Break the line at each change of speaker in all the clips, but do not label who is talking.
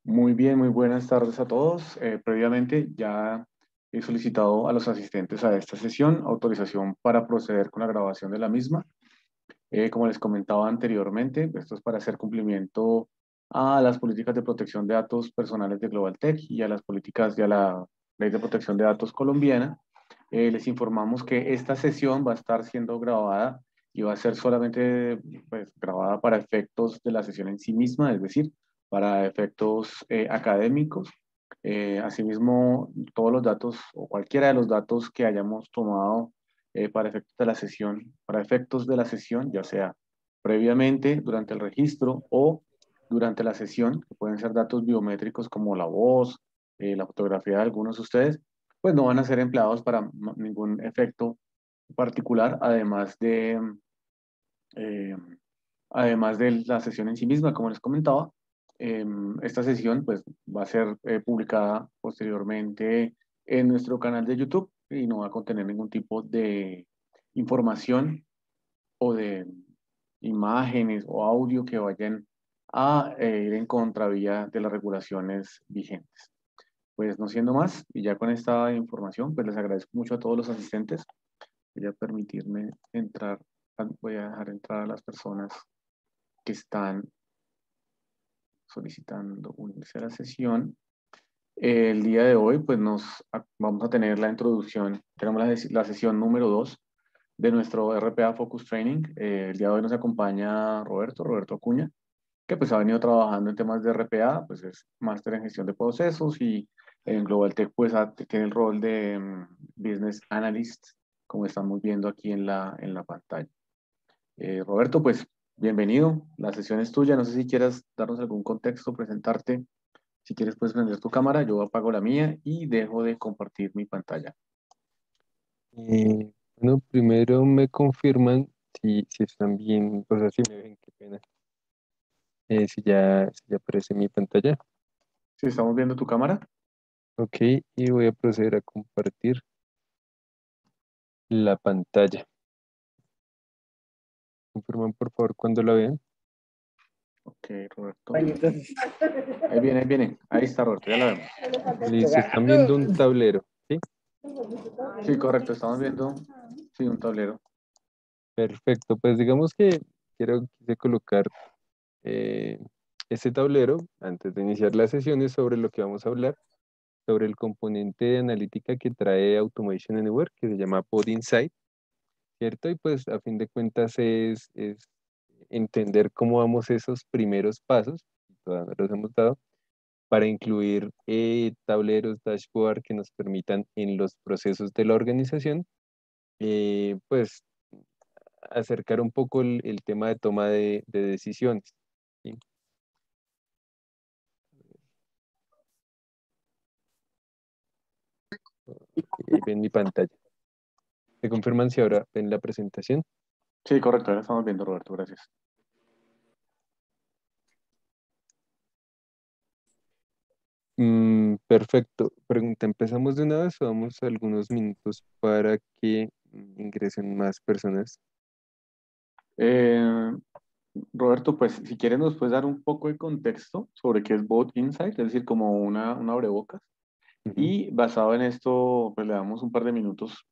Muy bien, muy buenas tardes a todos. Previamente ya he solicitado a los asistentes a esta sesión autorización para proceder con la grabación de la misma. Como les comentaba anteriormente, esto es para hacer cumplimiento a las políticas de protección de datos personales de Global Tech y a las políticas de la Ley de Protección de Datos colombiana. Les informamos que esta sesión va a estar siendo grabada y va a ser solamente pues, grabada para efectos de la sesión en sí misma, es decir, para efectos académicos. Asimismo, todos los datos o cualquiera de los datos que hayamos tomado para efectos de la sesión, ya sea previamente durante el registro o durante la sesión, que pueden ser datos biométricos como la voz, la fotografía de algunos de ustedes, pues no van a ser empleados para ningún efecto particular, eh, además de la sesión en sí misma, como les comentaba. Esta sesión pues va a ser publicada posteriormente en nuestro canal de YouTube y no va a contener ningún tipo de información o de imágenes o audio que vayan a ir en contravía de las regulaciones vigentes. Pues no siendo más, y ya con esta información, pues les agradezco mucho a todos los asistentes. Voy a permitirme entrar, voy a dejar entrar a las personas que están solicitando unirse a la sesión. El día de hoy, pues vamos a tener la introducción, tenemos la sesión número 2 de nuestro RPA Focus Training. El día de hoy nos acompaña Roberto Acuña, que pues ha venido trabajando en temas de RPA, pues es máster en gestión de procesos y en Global Tech pues tiene el rol de Business Analyst, como estamos viendo aquí en la pantalla. Roberto, pues bienvenido, la sesión es tuya, no sé si quieras darnos algún contexto, presentarte, si quieres puedes prender tu cámara, yo apago la mía y dejo de compartir mi pantalla.
Bueno, primero me confirman si están bien, o sea, si me ven, qué pena. Si ya aparece mi pantalla.
Si estamos viendo tu cámara.
Ok, y voy a proceder a compartir la pantalla. Confirman por favor cuando la vean.
Ok, Roberto. Ahí viene. Ahí está, Roberto, ya la vemos.
Listo, están viendo un tablero, ¿sí?
Sí, correcto, estamos viendo, sí, un tablero.
Perfecto, pues digamos que quise colocar eh, este tablero antes de iniciar las sesiones sobre lo que vamos a hablar, sobre el componente de analítica que trae Automation Anywhere, que se llama Pod Insight, ¿cierto? Y pues a fin de cuentas es entender cómo vamos esos primeros pasos, y todavía no los hemos dado, para incluir tableros, dashboard que nos permitan en los procesos de la organización, pues acercar un poco el tema de toma de decisiones, ¿sí? Ahí ven mi pantalla. ¿Me confirman si ahora ven la presentación?
Sí, correcto, ya estamos viendo, Roberto, gracias.
Perfecto. Pregunta, ¿empezamos de una vez o damos algunos minutos para que ingresen más personas?
Eh, Roberto, pues si quieres nos puedes dar un poco de contexto sobre qué es Bot Insight, es decir, como una abrebocas.
Ujú.
Y basado en esto, pues le damos un par de minutos,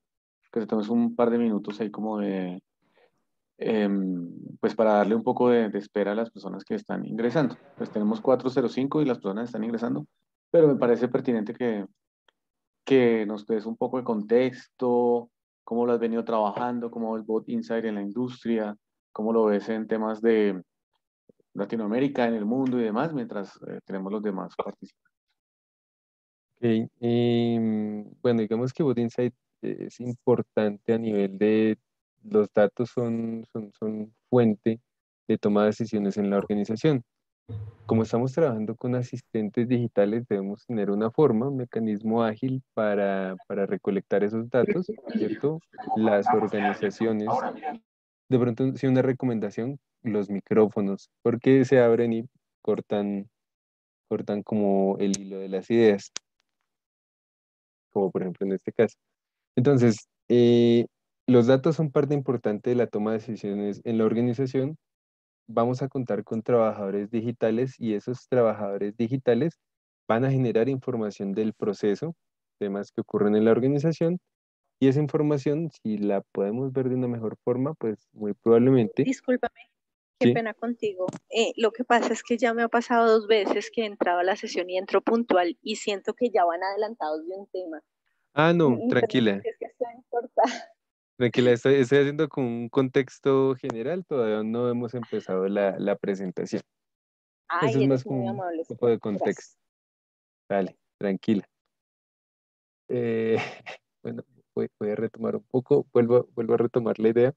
que se tomes un par de minutos ahí como de, pues para darle un poco de espera a las personas que están ingresando. Pues tenemos 4:05 y las personas están ingresando, pero me parece pertinente que nos des un poco de contexto, cómo lo has venido trabajando, cómo es Bot Insight en la industria, cómo lo ves en temas de Latinoamérica, en el mundo y demás, mientras tenemos los demás participantes.
Ok, bueno, digamos que Bot Insight es importante a nivel de los datos son fuente de toma de decisiones en la organización. Como estamos trabajando con asistentes digitales, debemos tener una forma, un mecanismo ágil para recolectar esos datos, ¿cierto? Las organizaciones, de pronto, si una recomendación, los micrófonos, porque se abren y cortan como el hilo de las ideas, como por ejemplo en este caso. Entonces, los datos son parte importante de la toma de decisiones en la organización vamos a contar con trabajadores digitales y esos trabajadores digitales van a generar información del proceso, temas que ocurren en la organización, y esa información, si la podemos ver de una mejor forma, pues muy probablemente,
Discúlpame, qué
sí.
pena contigo. Lo que pasa es que ya me ha pasado 2 veces que he entrado a la sesión y entro puntual y siento que ya van adelantados de un tema.
Ah, no,
Perdón,
tranquila,
es que estoy corta.
tranquila, estoy haciendo con un contexto general, todavía no hemos empezado la presentación. Eso es
Ay,
más
eres
como
muy
un
amable,
poco de
gracias.
contexto. Dale, tranquila. Eh, bueno, voy a retomar un poco, vuelvo a retomar la idea.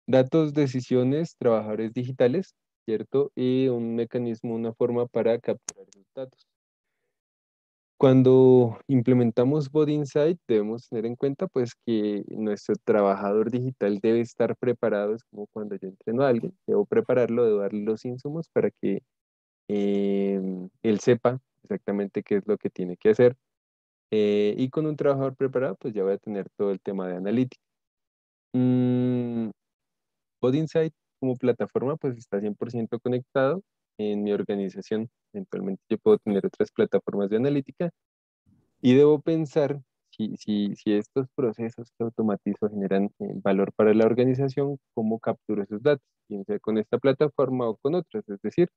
Datos, decisiones, trabajadores digitales, ¿cierto? Y un mecanismo, una forma para capturar esos datos. Cuando implementamos Body Insight, debemos tener en cuenta pues que nuestro trabajador digital debe estar preparado, es como cuando yo entreno a alguien, debo prepararlo, debo darle los insumos para que él sepa exactamente qué es lo que tiene que hacer. Y con un trabajador preparado, pues ya voy a tener todo el tema de analítica. Mm, Body Insight como plataforma, pues está 100% conectado en mi organización. Eventualmente yo puedo tener otras plataformas de analítica y debo pensar si estos procesos que automatizo generan valor para la organización, cómo capturo esos datos, bien sea con esta plataforma o con otras. Es decir,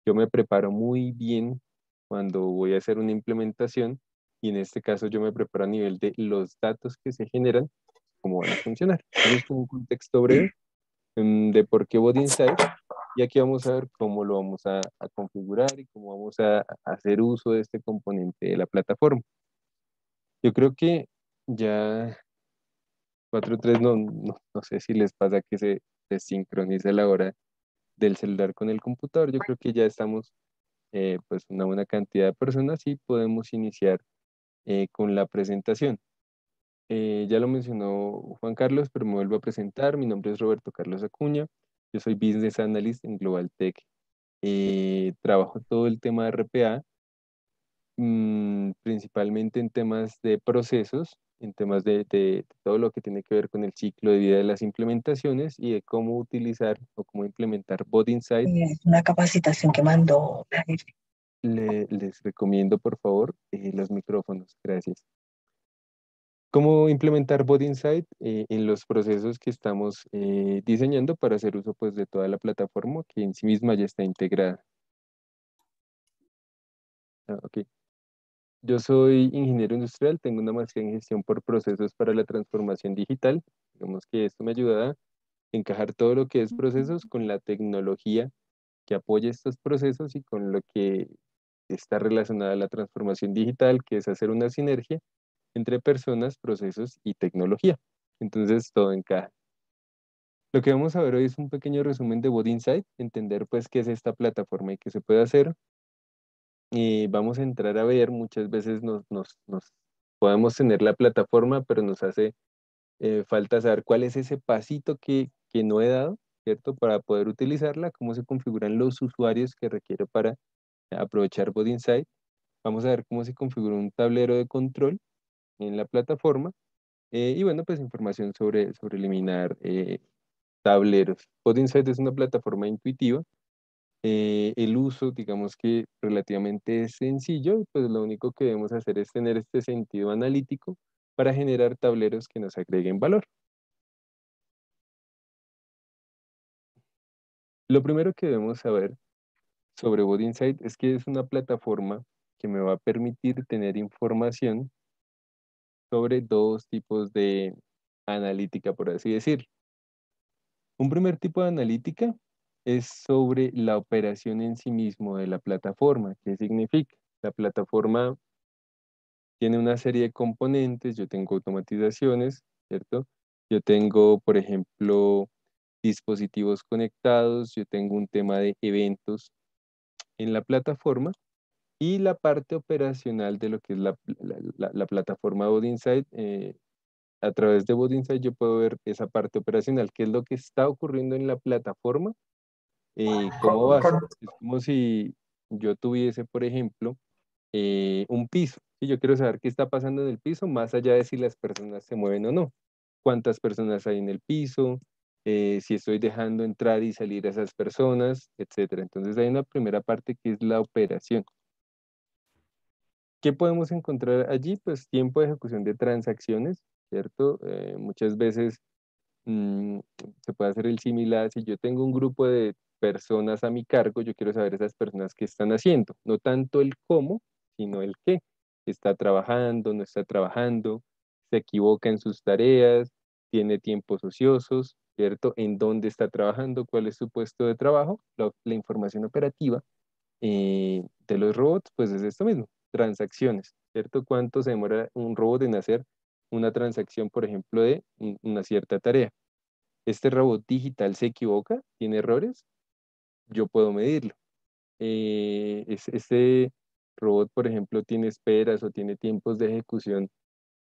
yo me preparo muy bien cuando voy a hacer una implementación y en este caso yo me preparo a nivel de los datos que se generan, cómo van a funcionar. Eso es como un contexto breve de por qué Body Insight y aquí vamos a ver cómo lo vamos a configurar y cómo vamos a hacer uso de este componente de la plataforma. Yo creo que ya 4.3 no sé si les pasa que se desincroniza la hora del celular con el computador. Yo creo que ya estamos pues una buena cantidad de personas y podemos iniciar con la presentación. Ya lo mencionó Juan Carlos, pero me vuelvo a presentar. Mi nombre es Roberto Carlos Acuña. Yo soy Business Analyst en Global Tech. Trabajo todo el tema de RPA, principalmente en temas de procesos, en temas de todo lo que tiene que ver con el ciclo de vida de las implementaciones y de cómo utilizar o cómo implementar Bot Insight.
Una capacitación que mandó la jefe.
Les recomiendo, por favor, los micrófonos. Gracias. ¿Cómo implementar Bot Insight en los procesos que estamos diseñando para hacer uso pues, de toda la plataforma que en sí misma ya está integrada? Ok. Yo soy ingeniero industrial, tengo una maestría en gestión por procesos para la transformación digital. Digamos que esto me ayuda a encajar todo lo que es procesos con la tecnología que apoya estos procesos y con lo que está relacionada a la transformación digital, que es hacer una sinergia entre personas, procesos y tecnología. Entonces, todo encaja. Lo que vamos a ver hoy es un pequeño resumen de Bot Insight, entender pues qué es esta plataforma y qué se puede hacer. Y vamos a entrar a ver, muchas veces nos podemos tener la plataforma, pero nos hace falta saber cuál es ese pasito que no he dado, ¿cierto? Para poder utilizarla, cómo se configuran los usuarios que requiero para aprovechar Bot Insight. Vamos a ver cómo se configura un tablero de control en la plataforma. Y bueno, pues información sobre eliminar tableros. Bot Insight es una plataforma intuitiva. El uso, digamos que relativamente es sencillo, y pues lo único que debemos hacer es tener este sentido analítico para generar tableros que nos agreguen valor. Lo primero que debemos saber sobre Body Insight es que es una plataforma que me va a permitir tener información sobre dos tipos de analítica, por así decirlo. Un primer tipo de analítica es sobre la operación en sí mismo de la plataforma. ¿Qué significa? La plataforma tiene una serie de componentes, yo tengo automatizaciones, ¿cierto? Yo tengo, por ejemplo, dispositivos conectados, yo tengo un tema de eventos en la plataforma y la parte operacional de lo que es la plataforma Body Insight. A través de Body Insight yo puedo ver esa parte operacional, qué es lo que está ocurriendo en la plataforma como base. Es como si yo tuviese, por ejemplo, un piso. Y yo quiero saber qué está pasando en el piso, más allá de si las personas se mueven o no. ¿Cuántas personas hay en el piso? si estoy dejando entrar y salir a esas personas, etcétera. Entonces hay una primera parte que es la operación. ¿Qué podemos encontrar allí? Pues tiempo de ejecución de transacciones, ¿cierto? Muchas veces mm, se puede hacer el similar. Si yo tengo un grupo de personas a mi cargo, yo quiero saber esas personas qué están haciendo, no tanto el cómo, sino el qué. ¿Está trabajando, no está trabajando? ¿Se equivoca en sus tareas? ¿Tiene tiempos ociosos? ¿Cierto? ¿En dónde está trabajando? ¿Cuál es su puesto de trabajo? La información operativa de los robots, pues es esto mismo, transacciones, ¿cierto? ¿Cuánto se demora un robot en hacer una transacción, por ejemplo, de una cierta tarea? ¿Este robot digital se equivoca? ¿Tiene errores? Yo puedo medirlo. Este robot, por ejemplo, tiene esperas o tiene tiempos de ejecución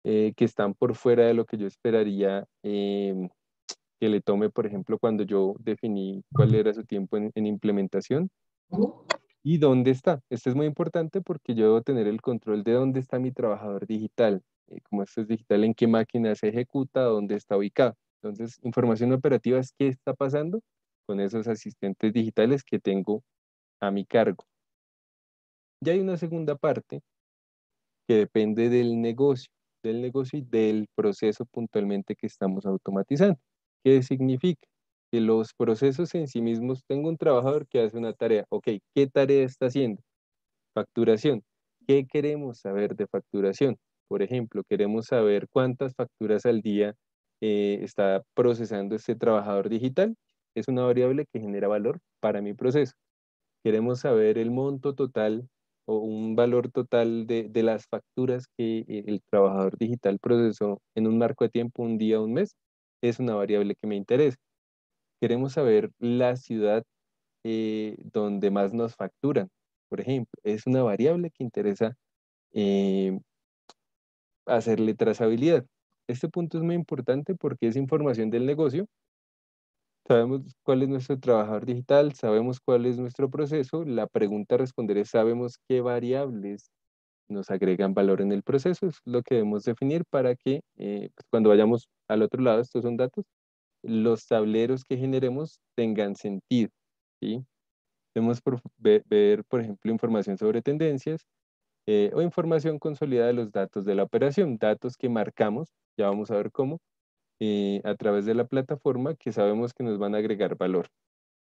que están por fuera de lo que yo esperaría que le tome, por ejemplo, cuando yo definí cuál era su tiempo en implementación. ¿Y dónde está? Esto es muy importante porque yo debo tener el control de dónde está mi trabajador digital. Como esto es digital, en qué máquina se ejecuta, dónde está ubicado. Entonces, información operativa es qué está pasando con esos asistentes digitales que tengo a mi cargo. Y hay una segunda parte que depende del negocio y del proceso puntualmente que estamos automatizando. ¿Qué significa? Que los procesos en sí mismos, tengo un trabajador que hace una tarea. Ok, ¿qué tarea está haciendo? Facturación. ¿Qué queremos saber de facturación? Por ejemplo, queremos saber cuántas facturas al día está procesando este trabajador digital. Es una variable que genera valor para mi proceso. Queremos saber el monto total o un valor total de las facturas que el trabajador digital procesó en un marco de tiempo, un día, un mes. Es una variable que me interesa. Queremos saber la ciudad donde más nos facturan, por ejemplo. Es una variable que interesa eh, hacerle trazabilidad. Este punto es muy importante porque es información del negocio. Sabemos cuál es nuestro trabajador digital, sabemos cuál es nuestro proceso. La pregunta a responder es, ¿sabemos qué variables nos agregan valor en el proceso? Es lo que debemos definir para que pues, cuando vayamos al otro lado, estos son datos, los tableros que generemos tengan sentido, ¿sí? Debemos ver, por ejemplo, información sobre tendencias o información consolidada de los datos de la operación, datos que marcamos, ya vamos a ver cómo, a través de la plataforma que sabemos que nos van a agregar valor,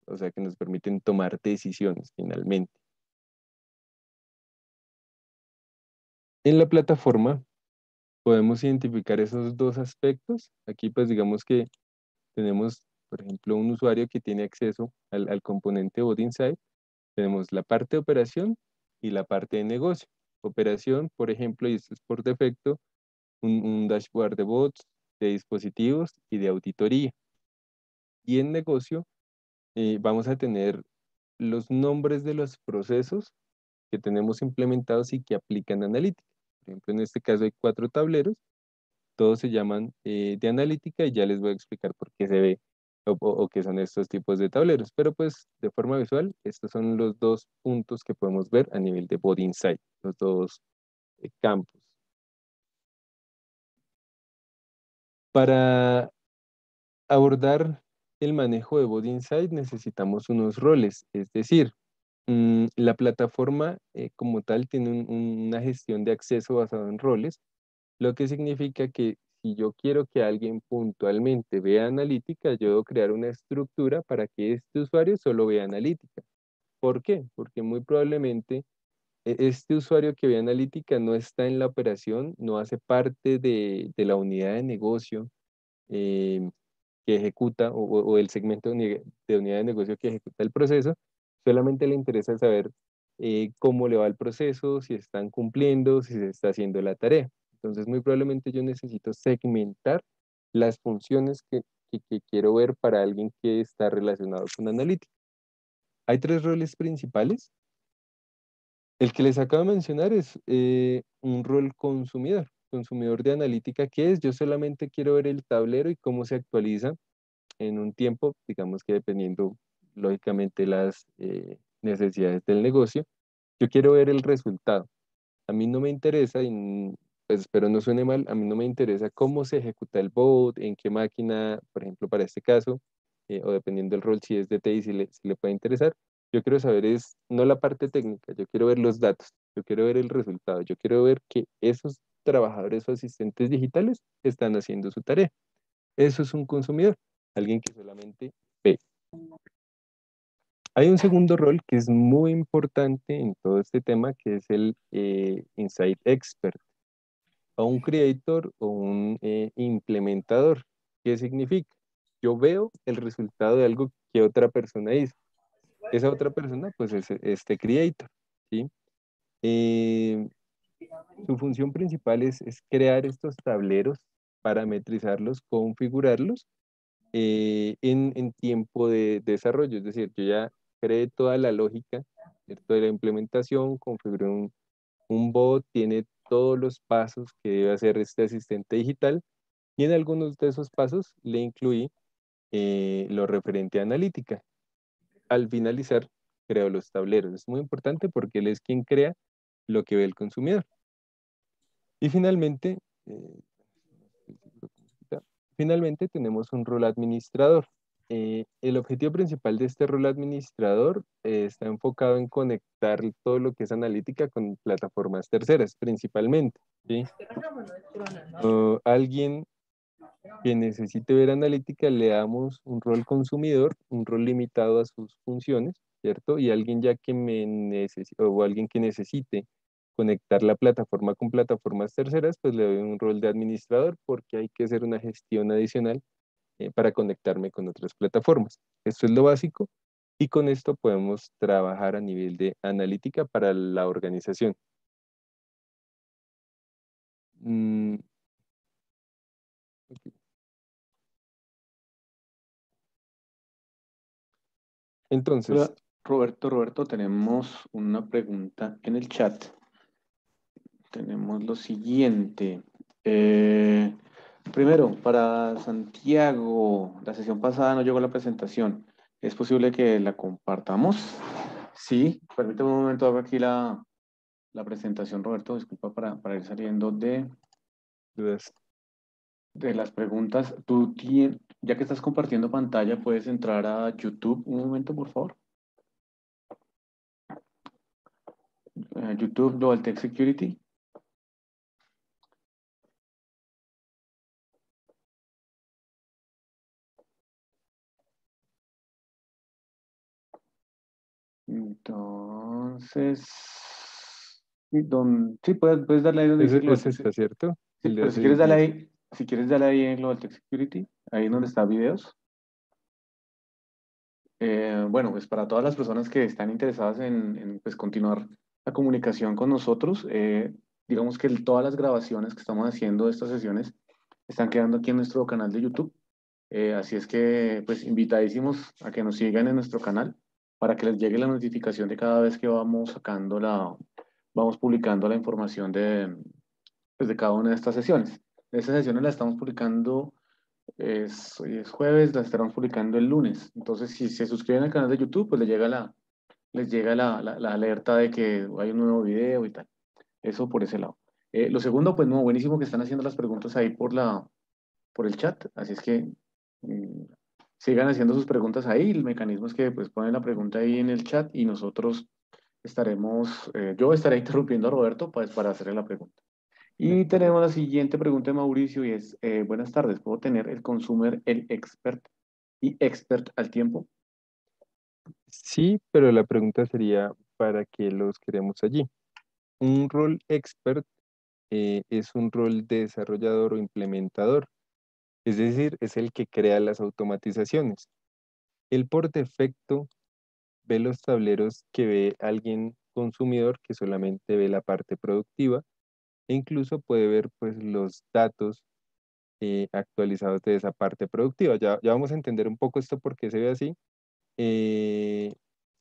o sea, que nos permiten tomar decisiones finalmente. En la plataforma podemos identificar esos dos aspectos. Aquí pues digamos que tenemos, por ejemplo, un usuario que tiene acceso al componente Bot Insight. Tenemos la parte de operación y la parte de negocio. Operación, por ejemplo, y esto es por defecto, un dashboard de bots, de dispositivos y de auditoría. Y en negocio vamos a tener los nombres de los procesos que tenemos implementados y que aplican analítica. Por ejemplo, en este caso hay 4 tableros, todos se llaman de analítica y ya les voy a explicar por qué se ve o qué son estos tipos de tableros. Pero pues de forma visual, estos son los dos puntos que podemos ver a nivel de Bot Insight, los dos campos. Para abordar el manejo de Bot Insight necesitamos unos roles, es decir, la plataforma como tal tiene una gestión de acceso basado en roles, lo que significa que si yo quiero que alguien puntualmente vea analítica, yo debo crear una estructura para que este usuario solo vea analítica. ¿Por qué? Porque muy probablemente este usuario que ve analítica no está en la operación, no hace parte de la unidad de negocio eh, que ejecuta o el segmento de unidad de negocio que ejecuta el proceso, solamente le interesa saber cómo le va el proceso, si están cumpliendo, si se está haciendo la tarea. Entonces, muy probablemente yo necesito segmentar las funciones que quiero ver para alguien que está relacionado con analítica. Hay 3 roles principales. El que les acabo de mencionar es un rol consumidor. Consumidor de analítica, ¿qué es? Yo solamente quiero ver el tablero y cómo se actualiza en un tiempo, digamos que dependiendo lógicamente las necesidades del negocio, yo quiero ver el resultado. A mí no me interesa pues espero no suene mal, a mí no me interesa cómo se ejecuta el bot, en qué máquina, por ejemplo, para este caso, o dependiendo del rol, si es de TI, si le puede interesar. Yo quiero saber es no la parte técnica, yo quiero ver los datos, yo quiero ver el resultado, yo quiero ver que esos trabajadores o asistentes digitales están haciendo su tarea. Eso es un consumidor, alguien que solamente ve. Hay un segundo rol que es muy importante en todo este tema, que es el Insight Expert, o un creator o un implementador. ¿Qué significa? Yo veo el resultado de algo que otra persona hizo. Esa otra persona, pues es este creator, ¿sí? Eh, Su función principal es crear estos tableros, parametrizarlos, configurarlos en tiempo de desarrollo. Es decir, yo ya creé toda la lógica, ¿cierto? De la implementación, configuré un bot, tiene todos los pasos que debe hacer este asistente digital y en algunos de esos pasos le incluí lo referente a analítica. Al finalizar, creo los tableros. Es muy importante porque él es quien crea lo que ve el consumidor. Y finalmente, finalmente tenemos un rol administrador. El objetivo principal de este rol administrador está enfocado en conectar todo lo que es analítica con plataformas terceras, principalmente, ¿sí? O alguien que necesite ver analítica, le damos un rol consumidor, un rol limitado a sus funciones, ¿cierto? Y alguien ya que o alguien que necesite conectar la plataforma con plataformas terceras, pues le doy un rol de administrador porque hay que hacer una gestión adicional para conectarme con otras plataformas. Esto es lo básico y con esto podemos trabajar a nivel de analítica para la organización. Mm, ok. Entonces,
Hola, Roberto, tenemos una pregunta en el chat. Tenemos lo siguiente. Eh, Primero, para Santiago, la sesión pasada no llegó la presentación. ¿Es posible que la compartamos? Sí, permítame un momento, hago aquí la presentación, Roberto. Disculpa para ir saliendo
dudas.
de las preguntas. Ya que estás compartiendo pantalla, puedes entrar a YouTube un momento, por favor. YouTube Global Tech Security. Entonces, sí, puedes darle ahí donde dice Global
Ese
Tech
está
Security.
cierto,
Sí,
el de
pero
hace 10 días.
si quieres darle ahí en Global Tech Security, ahí donde está videos. Bueno, pues para todas las personas que están interesadas en, pues, continuar la comunicación con nosotros, digamos que todas las grabaciones que estamos haciendo de estas sesiones están quedando aquí en nuestro canal de YouTube. Así es que, pues, invitadísimos a que nos sigan en nuestro canal para que les llegue la notificación de cada vez que vamos publicando la información pues, de cada una de estas sesiones. Estas sesiones las estamos publicando, hoy es jueves, las estaremos publicando el lunes. Entonces, si se suscriben al canal de YouTube, pues les llega la alerta de que hay un nuevo video y tal. Eso por ese lado. Lo segundo, pues no, buenísimo que están haciendo las preguntas ahí por el chat. Así es que mm, sigan haciendo sus preguntas ahí. El mecanismo es que pues ponen la pregunta ahí en el chat y nosotros yo estaré interrumpiendo a Roberto pues, para hacerle la pregunta.
De
Y
acuerdo.
tenemos la siguiente pregunta de Mauricio y es, buenas tardes, ¿puedo tener el consumer, el expert y expert al tiempo?
Sí, pero la pregunta sería, ¿para qué los queremos allí? Un rol expert es un rol de desarrollador o implementador, es decir, es el que crea las automatizaciones. Él por defecto ve los tableros que ve alguien consumidor que solamente ve la parte productiva e incluso puede ver pues los datos actualizados de esa parte productiva. Ya vamos a entender un poco esto por qué se ve así. Eh,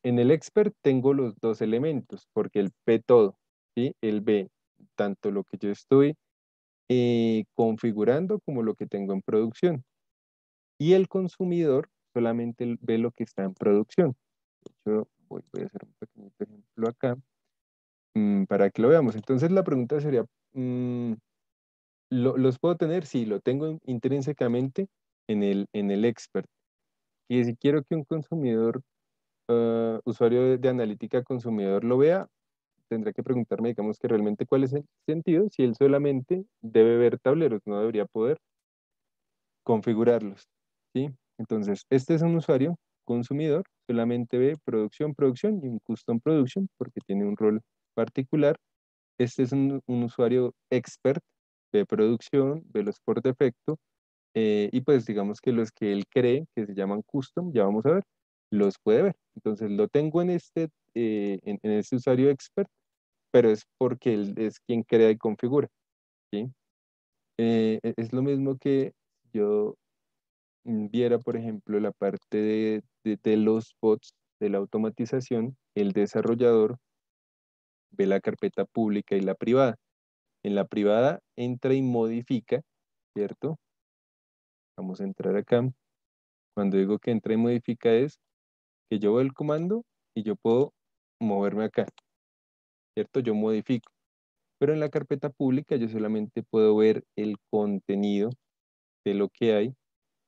en el expert tengo los dos elementos porque él ve todo, ¿sí? Él ve tanto lo que yo estoy configurando como lo que tengo en producción. Y el consumidor solamente ve lo que está en producción. De hecho, voy a hacer un pequeñito ejemplo acá para que lo veamos. Entonces la pregunta sería, Los puedo tener, sí, lo tengo intrínsecamente en el expert. Y si quiero que un consumidor, usuario de analítica consumidor lo vea, tendrá que preguntarme, digamos, que realmente cuál es el sentido, si él solamente debe ver tableros, no debería poder configurarlos, ¿sí? Entonces, este es un usuario consumidor, solamente ve producción, producción y un custom production porque tiene un rol particular. Este es un usuario expert, ve producción, ve los por defecto, y pues digamos que los que él cree que se llaman custom, ya vamos a ver, los puede ver. Entonces lo tengo en este usuario expert, pero es porque él es quien crea y configura, ¿sí? Es lo mismo que yo viera, por ejemplo, la parte de los bots, de la automatización, el desarrollador ve la carpeta pública y la privada. En la privada entra y modifica, ¿cierto? Vamos a entrar acá. Cuando digo que entra y modifica es que yo veo el comando y yo puedo moverme acá, ¿cierto? Yo modifico. Pero en la carpeta pública yo solamente puedo ver el contenido de lo que hay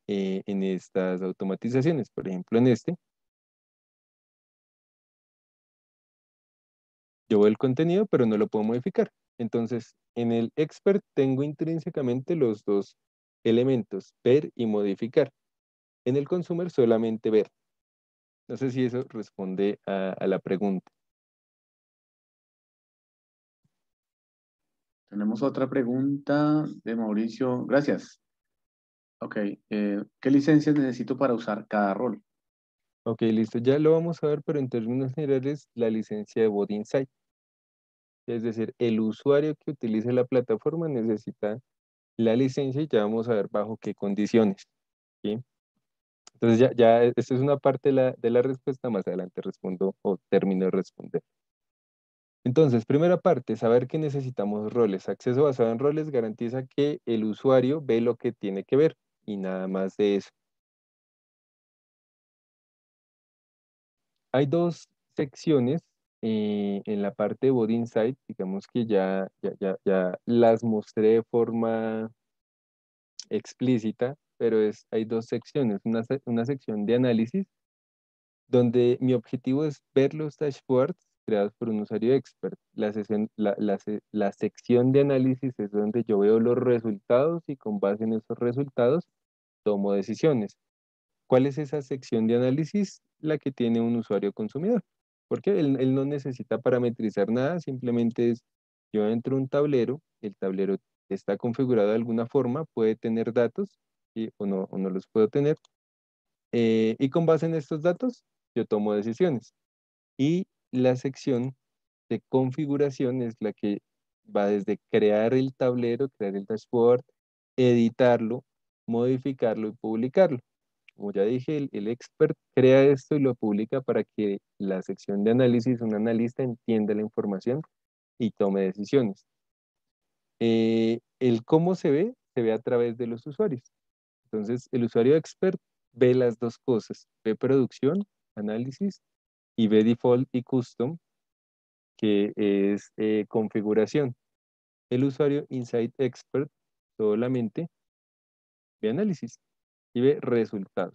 en estas automatizaciones. Por ejemplo, en este, yo veo el contenido, pero no lo puedo modificar. Entonces, en el expert tengo intrínsecamente los dos elementos, ver y modificar. En el consumer solamente ver. No sé si eso responde a la pregunta.
Tenemos otra pregunta de Mauricio. Gracias. Ok. ¿Qué licencias necesito para usar cada rol?
Ok, listo. Ya lo vamos a ver, pero en términos generales, la licencia de Bot Insight. Es decir, el usuario que utilice la plataforma necesita la licencia y ya vamos a ver bajo qué condiciones, ¿sí? Entonces esta es una parte de la respuesta, más adelante respondo o termino de responder. Entonces, primera parte, saber que necesitamos roles. Acceso basado en roles garantiza que el usuario ve lo que tiene que ver y nada más de eso. Hay dos secciones en la parte de Body Insight, digamos que ya las mostré de forma explícita, pero hay dos secciones, una sección de análisis donde mi objetivo es ver los dashboards creados por un usuario expert. La sección de análisis es donde yo veo los resultados y con base en esos resultados tomo decisiones. ¿Cuál es esa sección de análisis? La que tiene un usuario consumidor. Porque él no necesita parametrizar nada, simplemente es, yo entro a un tablero, el tablero está configurado de alguna forma, puede tener datos ¿sí? O no los puedo tener. Y con base en estos datos, yo tomo decisiones. Y la sección de configuración es la que va desde crear el tablero, crear el dashboard, editarlo, modificarlo y publicarlo. Como ya dije, el expert crea esto y lo publica para que la sección de análisis, un analista, entienda la información y tome decisiones. El cómo se ve a través de los usuarios. Entonces, el usuario expert ve las dos cosas, ve producción, análisis, y ve default y custom, que es configuración. El usuario Insight Expert solamente ve análisis y ve resultados.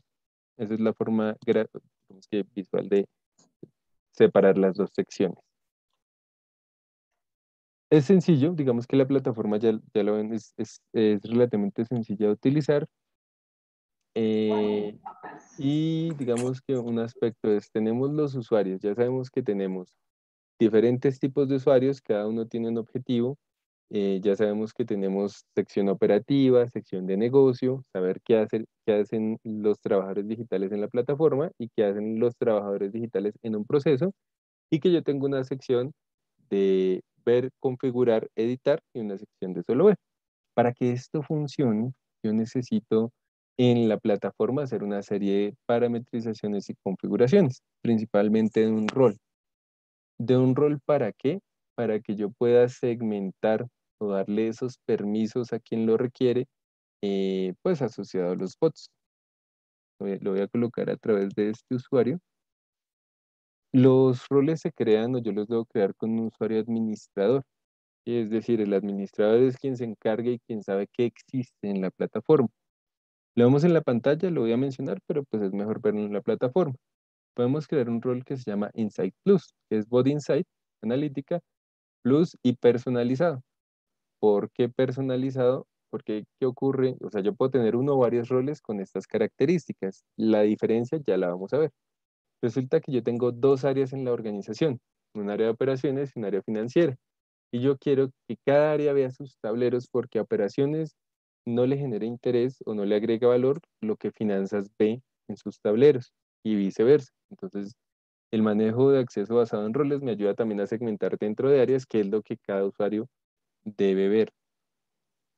Esa es la forma digamos que visual de separar las dos secciones. Es sencillo, digamos que la plataforma ya lo ven, es relativamente sencilla de utilizar. eh, y digamos que un aspecto es, tenemos los usuarios, ya sabemos que tenemos diferentes tipos de usuarios, cada uno tiene un objetivo. Ya sabemos que tenemos sección operativa, sección de negocio, saber qué hacen los trabajadores digitales en la plataforma y qué hacen los trabajadores digitales en un proceso, y que yo tengo una sección de ver, configurar, editar y una sección de solo ver. Para que esto funcione, yo necesito en la plataforma hacer una serie de parametrizaciones y configuraciones, principalmente de un rol. ¿De un rol para qué? Para que yo pueda segmentar o darle esos permisos a quien lo requiere, pues asociado a los bots. Lo voy a colocar a través de este usuario. Los roles se crean o yo los debo crear con un usuario administrador. Y es decir, el administrador es quien se encarga y quien sabe qué existe en la plataforma. Lo vemos en la pantalla, lo voy a mencionar, pero pues es mejor verlo en la plataforma. Podemos crear un rol que se llama Insight Plus, que es Bot Insight, analítica, plus y personalizado. ¿Por qué personalizado? Porque, ¿qué ocurre? O sea, yo puedo tener uno o varios roles con estas características. La diferencia ya la vamos a ver. Resulta que yo tengo dos áreas en la organización, un área de operaciones y un área financiera. Y yo quiero que cada área vea sus tableros porque a operaciones no le genera interés o no le agrega valor lo que finanzas ve en sus tableros y viceversa. Entonces, el manejo de acceso basado en roles me ayuda también a segmentar dentro de áreas qué es lo que cada usuario debe ver.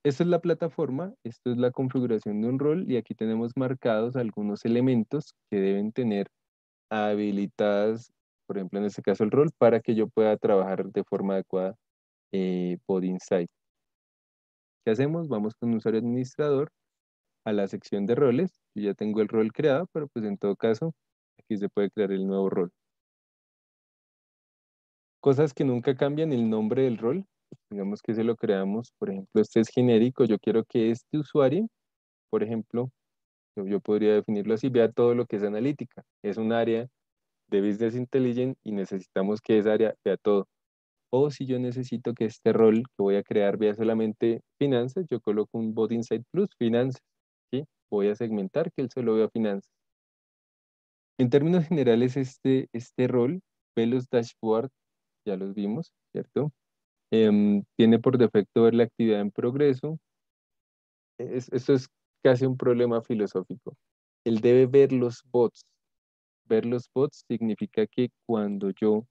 Esta es la plataforma, esto es la configuración de un rol y aquí tenemos marcados algunos elementos que deben tener habilitadas, por ejemplo, en este caso el rol, para que yo pueda trabajar de forma adecuada por Insight. ¿Qué hacemos? Vamos con un usuario administrador a la sección de roles. Yo ya tengo el rol creado, pero pues en todo caso, aquí se puede crear el nuevo rol. Cosas que nunca cambian el nombre del rol. Digamos que se lo creamos, por ejemplo, este es genérico. Yo quiero que este usuario, por ejemplo, yo podría definirlo así, vea todo lo que es analítica. Es un área de Business Intelligence y necesitamos que esa área vea todo. O si yo necesito que este rol que voy a crear vea solamente finanzas, yo coloco un Bot Insight Plus, finanzas, ¿sí? Voy a segmentar que él solo vea finanzas. En términos generales, este rol ve los dashboards, ya los vimos, ¿cierto? Tiene por defecto ver la actividad en progreso. Esto es casi un problema filosófico. Él debe ver los bots. Ver los bots significa que cuando yo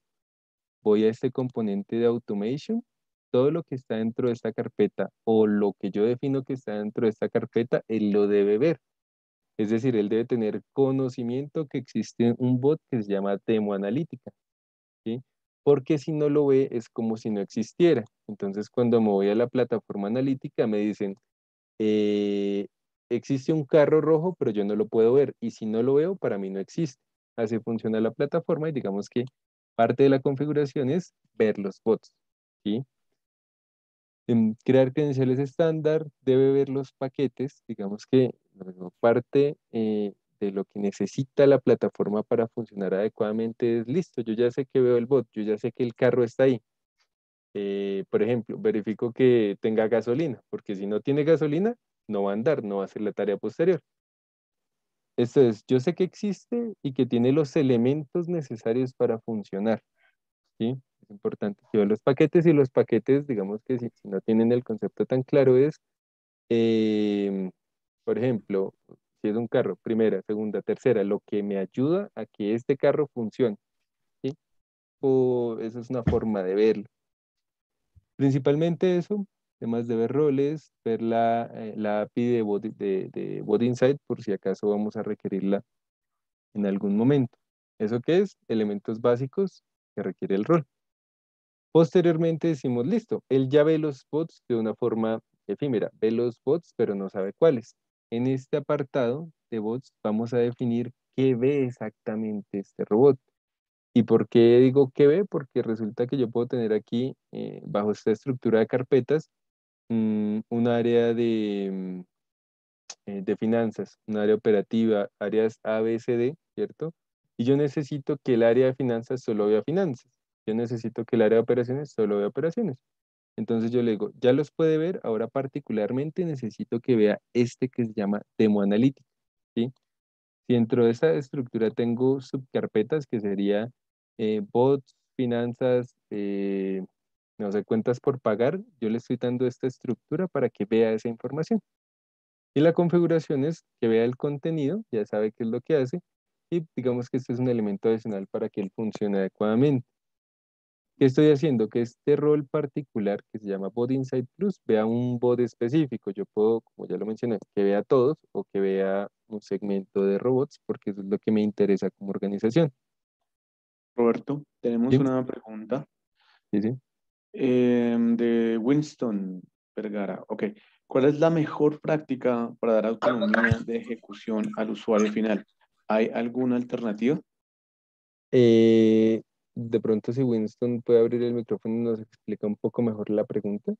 voy a este componente de automation, todo lo que está dentro de esta carpeta o lo que yo defino que está dentro de esta carpeta, él lo debe ver. Es decir, él debe tener conocimiento que existe un bot que se llama demo analítica, ¿sí? Porque si no lo ve es como si no existiera. Entonces, cuando me voy a la plataforma analítica, me dicen, eh, existe un carro rojo, pero yo no lo puedo ver. Y si no lo veo, para mí no existe. Así funciona la plataforma y digamos que parte de la configuración es ver los bots, ¿sí? Crear credenciales estándar, debe ver los paquetes, digamos que parte de lo que necesita la plataforma para funcionar adecuadamente es listo, yo ya sé que veo el bot, yo ya sé que el carro está ahí. Por ejemplo, verifico que tenga gasolina, porque si no tiene gasolina, no va a andar, no va a hacer la tarea posterior. Esto es, yo sé que existe y que tiene los elementos necesarios para funcionar, ¿sí? Es importante que vea los paquetes y los paquetes, digamos que si no tienen el concepto tan claro es, em, por ejemplo, si es un carro, primera, segunda, tercera, lo que me ayuda a que este carro funcione, ¿sí? O eso es una forma de verlo. Principalmente eso, además de ver roles, ver la API de Bot Insight por si acaso vamos a requerirla en algún momento. ¿Eso qué es? Elementos básicos que requiere el rol. Posteriormente decimos, listo, él ya ve los bots de una forma efímera, ve los bots pero no sabe cuáles. En este apartado de bots vamos a definir qué ve exactamente este robot. ¿Y por qué digo qué ve? Porque resulta que yo puedo tener aquí, bajo esta estructura de carpetas, un área de finanzas, un área operativa, áreas A, B, C, D, ¿cierto? Y yo necesito que el área de finanzas solo vea finanzas. Yo necesito que el área de operaciones solo vea operaciones. Entonces yo le digo, ya los puede ver, ahora particularmente necesito que vea este que se llama Demo Analytics, ¿sí? Si dentro de esa estructura tengo subcarpetas que sería bots, finanzas, no sé, cuentas por pagar, yo le estoy dando esta estructura para que vea esa información. Y la configuración es que vea el contenido, ya sabe qué es lo que hace, y digamos que este es un elemento adicional para que él funcione adecuadamente. ¿Qué estoy haciendo? Que este rol particular que se llama Bot Insight Plus vea un bot específico. Yo puedo, como ya lo mencioné, que vea todos o que vea un segmento de robots, porque eso es lo que me interesa como organización.
Roberto, tenemos
¿Sí?
una pregunta
Sí, sí.
de Winston Vergara. Ok, ¿cuál es la mejor práctica para dar autonomía de ejecución al usuario final? ¿Hay alguna alternativa?
Eh, de pronto si Winston puede abrir el micrófono y nos explica un poco mejor la pregunta.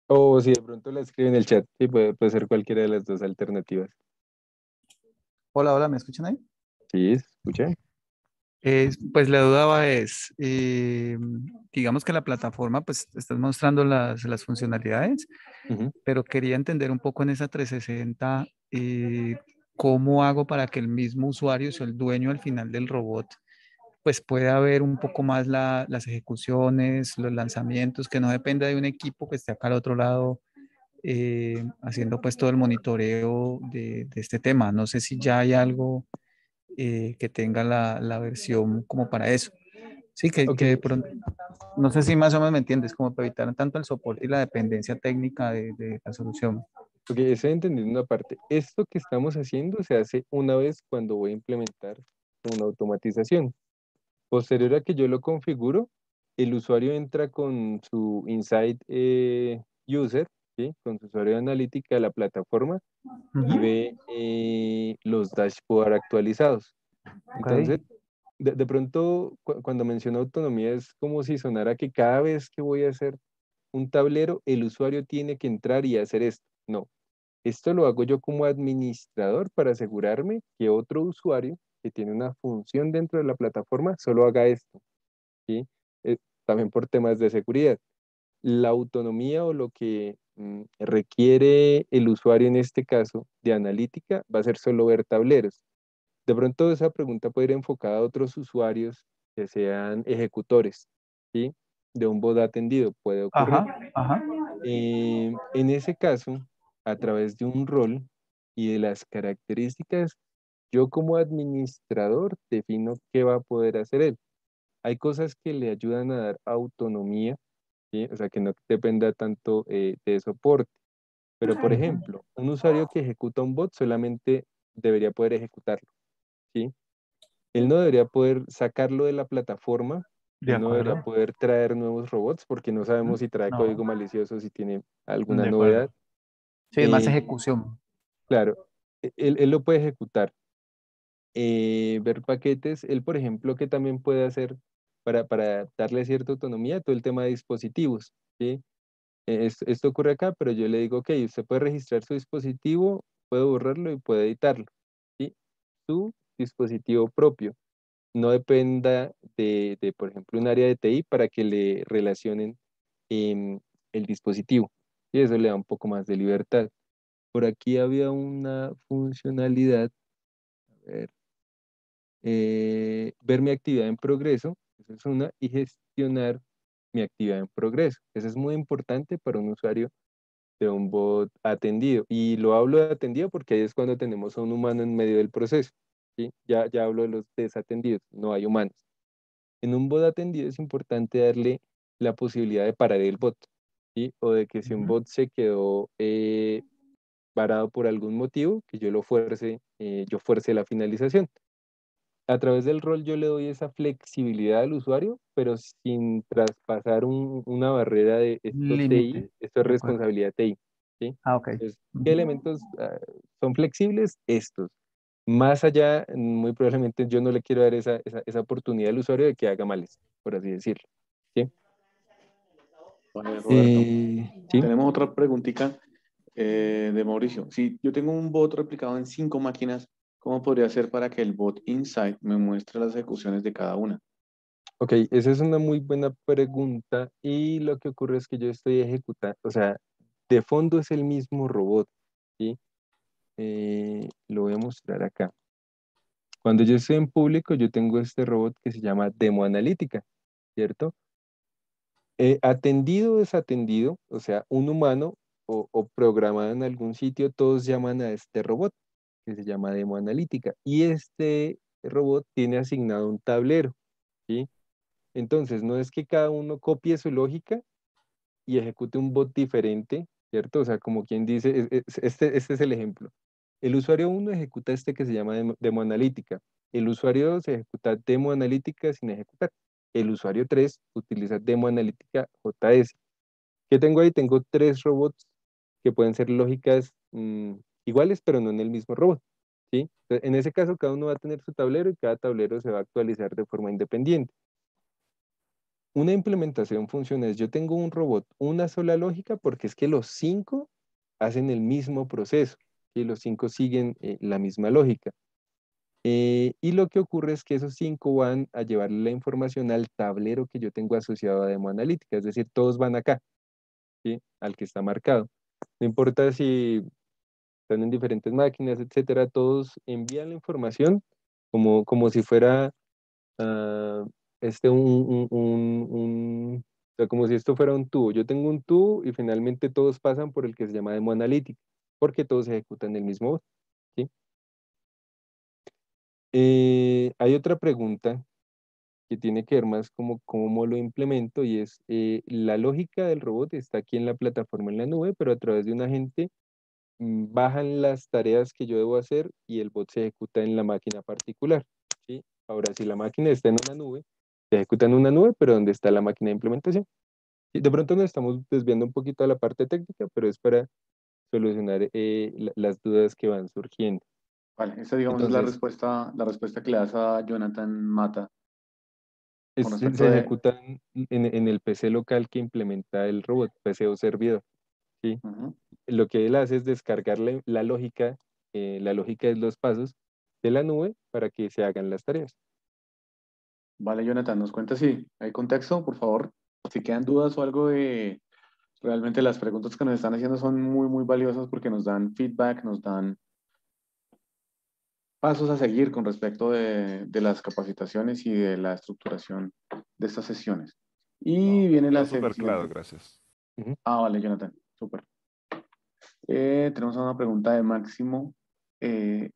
O si de pronto la escribe en el chat, sí, puede ser cualquiera de las dos alternativas.
Hola, hola, ¿me escuchan ahí?
Sí, ¿se escucha?
Pues la duda es, digamos que la plataforma, pues estás mostrando las funcionalidades,
Ujú.
pero quería entender un poco en esa 360, cómo hago para que el mismo usuario sea el dueño al final del robot, pues pueda ver un poco más las ejecuciones, los lanzamientos, que no dependa de un equipo que esté acá al otro lado, haciendo pues todo el monitoreo de este tema. No sé si ya hay algo que tenga la versión como para eso. Sí,
Ok,
que de pronto, no sé si más o menos me entiendes, como para evitar tanto el soporte y la dependencia técnica de la solución.
ok, estoy entendiendo una parte. Esto que estamos haciendo se hace una vez cuando voy a implementar una automatización. Posterior a que yo lo configuro, el usuario entra con su Insight User, ¿sí? Con su usuario de analítica de la plataforma y
Ujú.
ve los dashboard actualizados.
Ok.
Entonces, de pronto, cuando menciono autonomía, es como si sonara que cada vez que voy a hacer un tablero, el usuario tiene que entrar y hacer esto. No, esto lo hago yo como administrador para asegurarme que otro usuario que tiene una función dentro de la plataforma solo haga esto, ¿sí? Eh, También por temas de seguridad. La autonomía o lo que requiere el usuario en este caso de analítica va a ser solo ver tableros. De pronto esa pregunta puede ir enfocada a otros usuarios que sean ejecutores, ¿sí? De un bot atendido puede ocurrir.
Ajá, ajá.
En ese caso, a través de un rol y de las características, yo como administrador defino qué va a poder hacer él. Hay cosas que le ayudan a dar autonomía, ¿sí? O sea, que no dependa tanto de soporte. Pero, por ejemplo, un usuario que ejecuta un bot solamente debería poder ejecutarlo, ¿sí? Él no debería poder sacarlo de la plataforma,
De
él no debería
acuerdo.
poder traer nuevos robots porque no sabemos si trae código
No,
malicioso, si tiene alguna
de
novedad.
acuerdo. Sí, es más
Eh,
ejecución.
claro, él lo puede ejecutar. Ver paquetes, él, por ejemplo, que también puede hacer para darle cierta autonomía, todo el tema de dispositivos, ¿sí? Esto ocurre acá, pero yo le digo, ok, usted puede registrar su dispositivo, puede borrarlo y puede editarlo, ¿sí? Su dispositivo propio. No dependa por ejemplo, un área de TI para que le relacionen el dispositivo. Y eso le da un poco más de libertad. Por aquí había una funcionalidad, a ver, ver mi actividad en progreso, esa es una, y gestionar mi actividad en progreso. Eso es muy importante para un usuario de un bot atendido. Y lo hablo de atendido porque ahí es cuando tenemos a un humano en medio del proceso, ¿sí? Ya hablo de los desatendidos, no hay humanos. En un bot atendido es importante darle la posibilidad de parar el bot, ¿sí? O de que si un
Ujú.
bot se quedó parado por algún motivo, que yo fuerce la finalización. A través del rol yo le doy esa flexibilidad al usuario, pero sin traspasar una barrera de esto TI,
Límite.
esto es
De acuerdo.
responsabilidad TI, ¿sí?
Ah, ok.
Entonces, ¿qué
Ujú.
elementos son flexibles? Estos. Más allá, muy probablemente yo no le quiero dar esa oportunidad al usuario de que haga males, por así decirlo. ¿Sí?
Vale, Roberto.
Sí,
Tenemos otra preguntita de Mauricio. Si yo tengo un bot replicado en 5 máquinas, ¿cómo podría hacer para que el bot Insight me muestre las ejecuciones de cada una?
ok, esa es una muy buena pregunta y lo que ocurre es que yo estoy ejecutando, o sea, de fondo es el mismo robot, ¿sí? Lo voy a mostrar acá. Cuando yo estoy en público, yo tengo este robot que se llama Demo Analítica, ¿cierto? Atendido o desatendido, o sea, un humano o programado en algún sitio, todos llaman a este robot que se llama Demo Analítica y este robot tiene asignado un tablero, ¿sí? Entonces, no es que cada uno copie su lógica y ejecute un bot diferente, ¿cierto? O sea, como quien dice, este es el ejemplo. El usuario uno ejecuta este que se llama demo analítica. El usuario 2 ejecuta demo analítica sin ejecutar. El usuario 3 utiliza demo analítica JS. ¿Qué tengo ahí? Tengo tres robots que pueden ser lógicas iguales, pero no en el mismo robot, ¿sí? Entonces, en ese caso, cada uno va a tener su tablero y cada tablero se va a actualizar de forma independiente. Una implementación funciona es, yo tengo un robot, una sola lógica, porque es que los 5 hacen el mismo proceso, y los 5 siguen la misma lógica. Y lo que ocurre es que esos 5 van a llevarle la información al tablero que yo tengo asociado a Demo Analítica, es decir, todos van acá, ¿sí? Al que está marcado. No importa si están en diferentes máquinas, etcétera, todos envían la información como si fuera ah, o sea, como si esto fuera un tubo. Yo tengo un tubo y finalmente todos pasan por el que se llama Demo Analytics, porque todos se ejecutan el mismo bot, ¿sí? Hay otra pregunta que tiene que ver más como cómo lo implemento y es, la lógica del robot está aquí en la plataforma en la nube, pero a través de un agente bajan las tareas que yo debo hacer y el bot se ejecuta en la máquina particular, ¿sí? Ahora, si la máquina está en una nube, se ejecuta en una nube, pero ¿dónde está la máquina de implementación? Y de pronto nos estamos desviando un poquito a la parte técnica, pero es para solucionar las dudas que van surgiendo.
Vale, esa digamos es
Entonces,
la respuesta que le das a Jonathan Mata con respecto
se
de...
ejecutan en el PC local que implementa el robot, PC o servidor, ¿sí?
Ujú.
Lo que él hace es descargar la lógica de los pasos de la nube para que se hagan las tareas.
Vale, Jonathan, nos cuenta si hay contexto, por favor. Si quedan dudas o algo de... Realmente las preguntas que nos están haciendo son muy, muy valiosas porque nos dan feedback, nos dan pasos a seguir con respecto de las capacitaciones y de la estructuración de estas sesiones. Y
No,
viene la
quedó súper claro,
siguiente.
gracias.
Ujú.
Ah, vale, Jonathan, súper. Tenemos una pregunta de Máximo. Eh,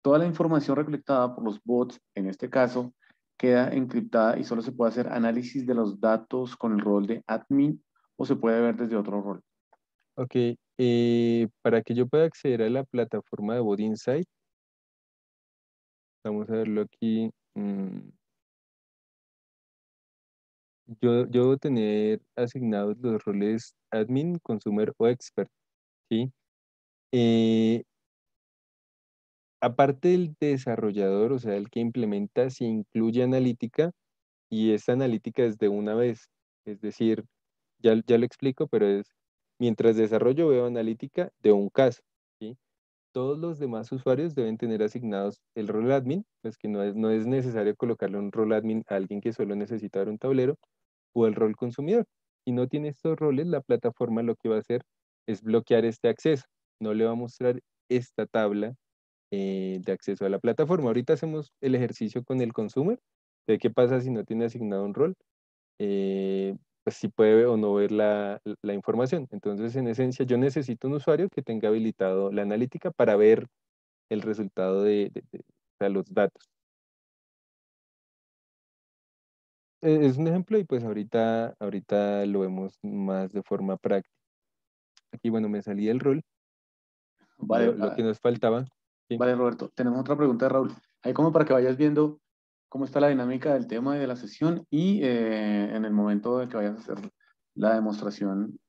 Toda la información recolectada por los bots, en este caso, queda encriptada y solo se puede hacer análisis de los datos con el rol de admin o se puede ver desde otro rol.
Ok, para que yo pueda acceder a la plataforma de Bot Insight, vamos a verlo aquí. Yo debo tener asignados los roles admin, consumer o expert, ¿sí? Eh, Aparte del desarrollador, o sea, el que implementa, se incluye analítica y esta analítica es de una vez. Es decir, ya lo explico, pero es mientras desarrollo veo analítica de un caso, ¿sí? Todos los demás usuarios deben tener asignados el rol admin, pues que no es necesario colocarle un rol admin a alguien que solo necesita ver un tablero, o el rol consumidor. Si no tiene estos roles, la plataforma lo que va a hacer es bloquear este acceso. No le va a mostrar esta tabla de acceso a la plataforma. Ahorita hacemos el ejercicio con el consumer, de qué pasa si no tiene asignado un rol, pues si puede o no ver la información. Entonces, en esencia, yo necesito un usuario que tenga habilitado la analítica para ver el resultado o sea, los datos. Es un ejemplo y pues ahorita lo vemos más de forma práctica. Aquí, bueno, me salí del rol,
Vale,
lo que nos faltaba. ¿Sí?
vale, Roberto. Tenemos otra pregunta de Raúl. Ahí como para que vayas viendo cómo está la dinámica del tema y de la sesión y en el momento de que vayas a hacer la demostración,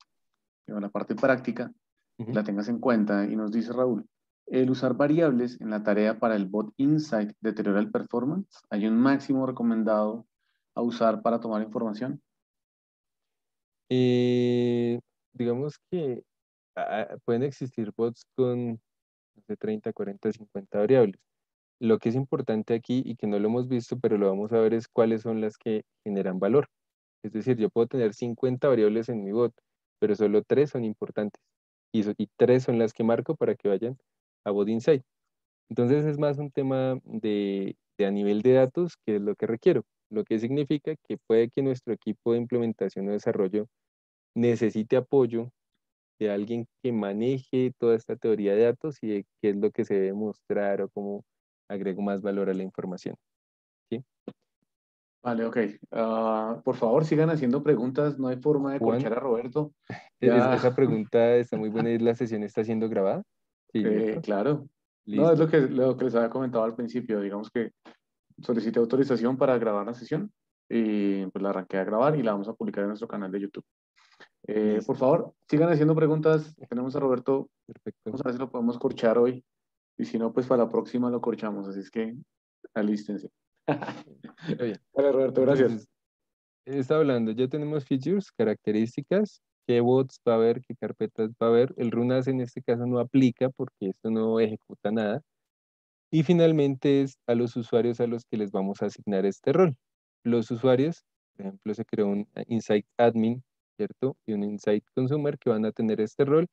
la parte práctica,
Ujú.
la tengas en cuenta. Y nos dice Raúl, el usar variables en la tarea para el bot Insight deteriora el performance. ¿Hay un máximo recomendado a usar para tomar información?
Eh, digamos que pueden existir bots con no sé, 30, 40, 50 variables. Lo que es importante aquí y que no lo hemos visto, pero lo vamos a ver es cuáles son las que generan valor. Es decir, yo puedo tener 50 variables en mi bot, pero solo 3 son importantes. Y 3 son las que marco para que vayan a Bot Insight. Entonces es más un tema de a nivel de datos que es lo que requiero. Lo que significa que puede que nuestro equipo de implementación o desarrollo necesite apoyo de alguien que maneje toda esta teoría de datos y de qué es lo que se debe mostrar o cómo agrego más valor a la información. ¿Sí?
Vale, ok. Por favor, sigan haciendo preguntas. No hay forma de
Juan,
corchar a Roberto. Ya,
esa pregunta está muy buena y la sesión está siendo grabada. Sí, ¿cierto?
claro. No, es
Listo.
lo que les había comentado al principio. Digamos que solicité autorización para grabar la sesión y pues la arranqué a grabar y la vamos a publicar en nuestro canal de YouTube. Por
Listo.
favor, sigan haciendo preguntas. Tenemos a Roberto.
Perfecto.
Vamos a ver si lo podemos corchar hoy. Y si no, pues para la próxima lo corchamos, así es que alístense.
Está bien.
Vale, Roberto, gracias.
Entonces, está hablando, ya tenemos features, características, qué bots va a haber, qué carpetas va a haber. El runas en este caso no aplica porque esto no ejecuta nada. Y finalmente es a los usuarios a los que les vamos a asignar este rol. Los usuarios, por ejemplo, se creó un Insight Admin, ¿cierto? Y un Insight Consumer que van a tener este rol.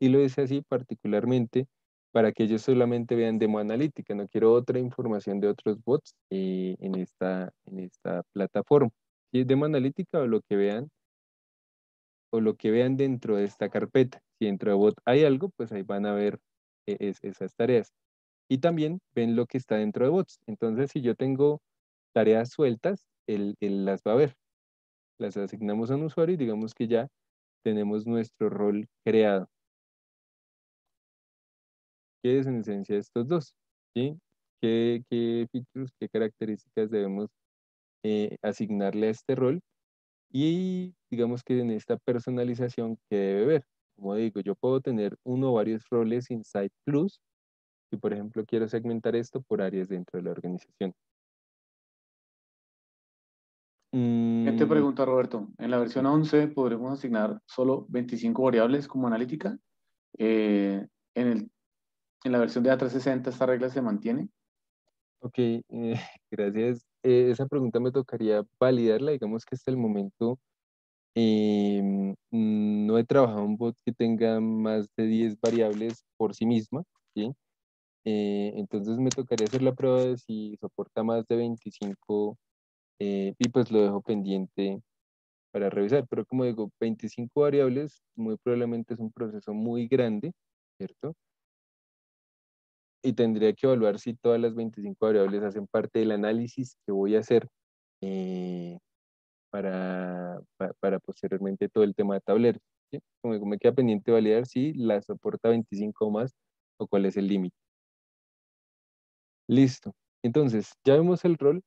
Y lo hice así particularmente para que ellos solamente vean demo analítica. No quiero otra información de otros bots en esta plataforma. Si es demo analítica o lo que vean dentro de esta carpeta. Si dentro de bot hay algo, pues ahí van a ver esas tareas. Y también ven lo que está dentro de bots. Entonces, si yo tengo tareas sueltas, él las va a ver. Las asignamos a un usuario y digamos que ya tenemos nuestro rol creado. ¿Qué es en esencia estos dos? ¿Sí? ¿Qué features, qué características debemos asignarle a este rol? Y digamos que en esta personalización que debe ver. Como digo, yo puedo tener uno o varios roles Insight Plus y, por ejemplo, quiero segmentar esto por áreas dentro de la organización.
Siguiente pregunta, Roberto. En la versión 11 podremos asignar solo 25 variables como analítica. En en la versión de A360 esta regla se mantiene.
Ok, gracias. Esa pregunta me tocaría validarla. Digamos que hasta el momento no he trabajado un bot que tenga más de 10 variables por sí misma, ¿sí? Entonces me tocaría hacer la prueba de si soporta más de 25 y pues lo dejo pendiente para revisar. Pero como digo, 25 variables muy probablemente es un proceso muy grande, ¿cierto? Y tendría que evaluar si todas las 25 variables hacen parte del análisis que voy a hacer eh, para posteriormente todo el tema de tableros. ¿Sí? Como me queda pendiente validar si la soporta 25 o más o cuál es el límite. Listo. Entonces, ya vemos el rol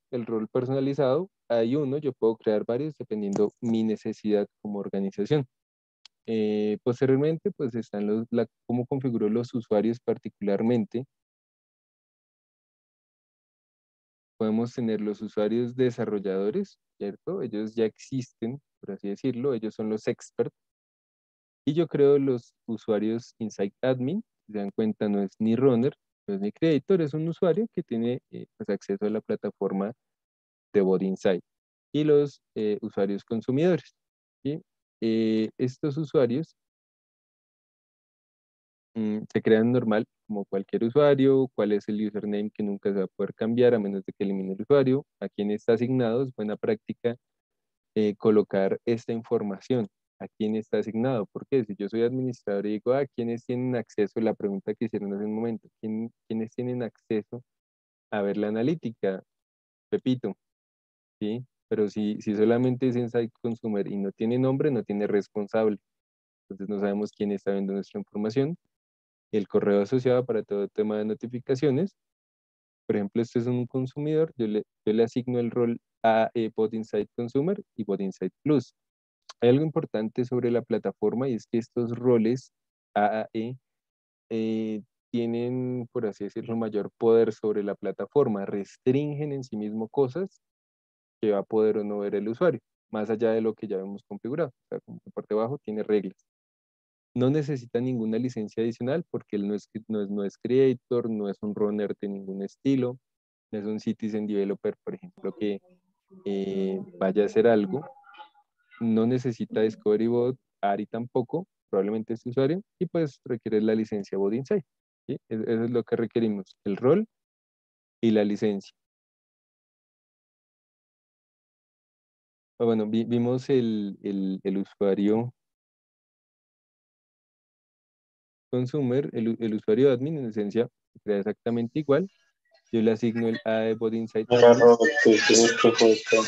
personalizado. Hay uno, yo puedo crear varios dependiendo mi necesidad como organización. Posteriormente, pues están cómo configuro los usuarios particularmente. Podemos tener los usuarios desarrolladores, ¿cierto? Ellos ya existen, por así decirlo, ellos son los experts. Y yo creo los usuarios Insight Admin, si se dan cuenta, no es ni runner, no es ni creator, es un usuario que tiene pues, acceso a la plataforma de Bot Insight. Y los usuarios consumidores, ¿sí? Estos usuarios se crean normal como cualquier usuario, cuál es el username que nunca se va a poder cambiar a menos de que elimine el usuario, a quién está asignado, es buena práctica colocar esta información, a quién está asignado, porque si yo soy administrador y digo, ¿quiénes tienen acceso? La pregunta que hicieron hace un momento, ¿quiénes tienen acceso a ver la analítica? Pepito, ¿sí? Pero si solamente es Insight Consumer y no tiene nombre, no tiene responsable, entonces no sabemos quién está viendo nuestra información. El correo asociado para todo el tema de notificaciones. Por ejemplo, este es un consumidor, yo le asigno el rol a Bot Insight Consumer y Bot Insight Plus. Hay algo importante sobre la plataforma y es que estos roles AAE tienen, por así decirlo, mayor poder sobre la plataforma, restringen en sí mismo cosas que va a poder o no ver el usuario, más allá de lo que ya hemos configurado. O sea, como que por debajo tiene reglas. No necesita ninguna licencia adicional porque él no es creator, no es un runner de ningún estilo, no es un citizen developer, por ejemplo, que vaya a hacer algo. No necesita Discovery Bot, ARI tampoco, probablemente este usuario, y pues requiere la licencia Bot Insight. ¿Sí? Eso es lo que requerimos, el rol y la licencia. Bueno, vimos el usuario consumer, el usuario admin, en esencia, se crea exactamente igual. Yo le asigno el A de Bot Insight
Mira,
admin.
Robert, que tienes que jugar.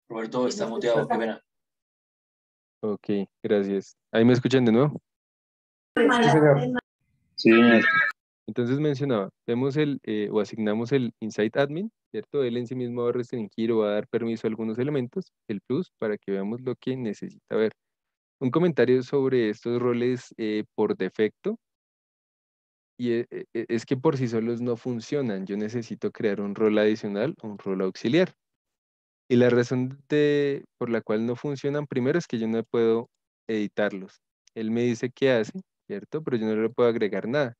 Roberto, está muteado, qué pena.
Ok, gracias. ¿Ahí me escuchan de nuevo?
Sí, señor. Sí, señor.
Entonces mencionaba, vemos o asignamos el Insight Admin, ¿cierto? Él en sí mismo va a restringir o va a dar permiso a algunos elementos, el plus, para que veamos lo que necesita ver. Un comentario sobre estos roles por defecto, y es que por sí solos no funcionan. Yo necesito crear un rol adicional, un rol auxiliar. Y la razón por la cual no funcionan, primero es que yo no puedo editarlos. Él me dice qué hace, ¿cierto? Pero yo no le puedo agregar nada.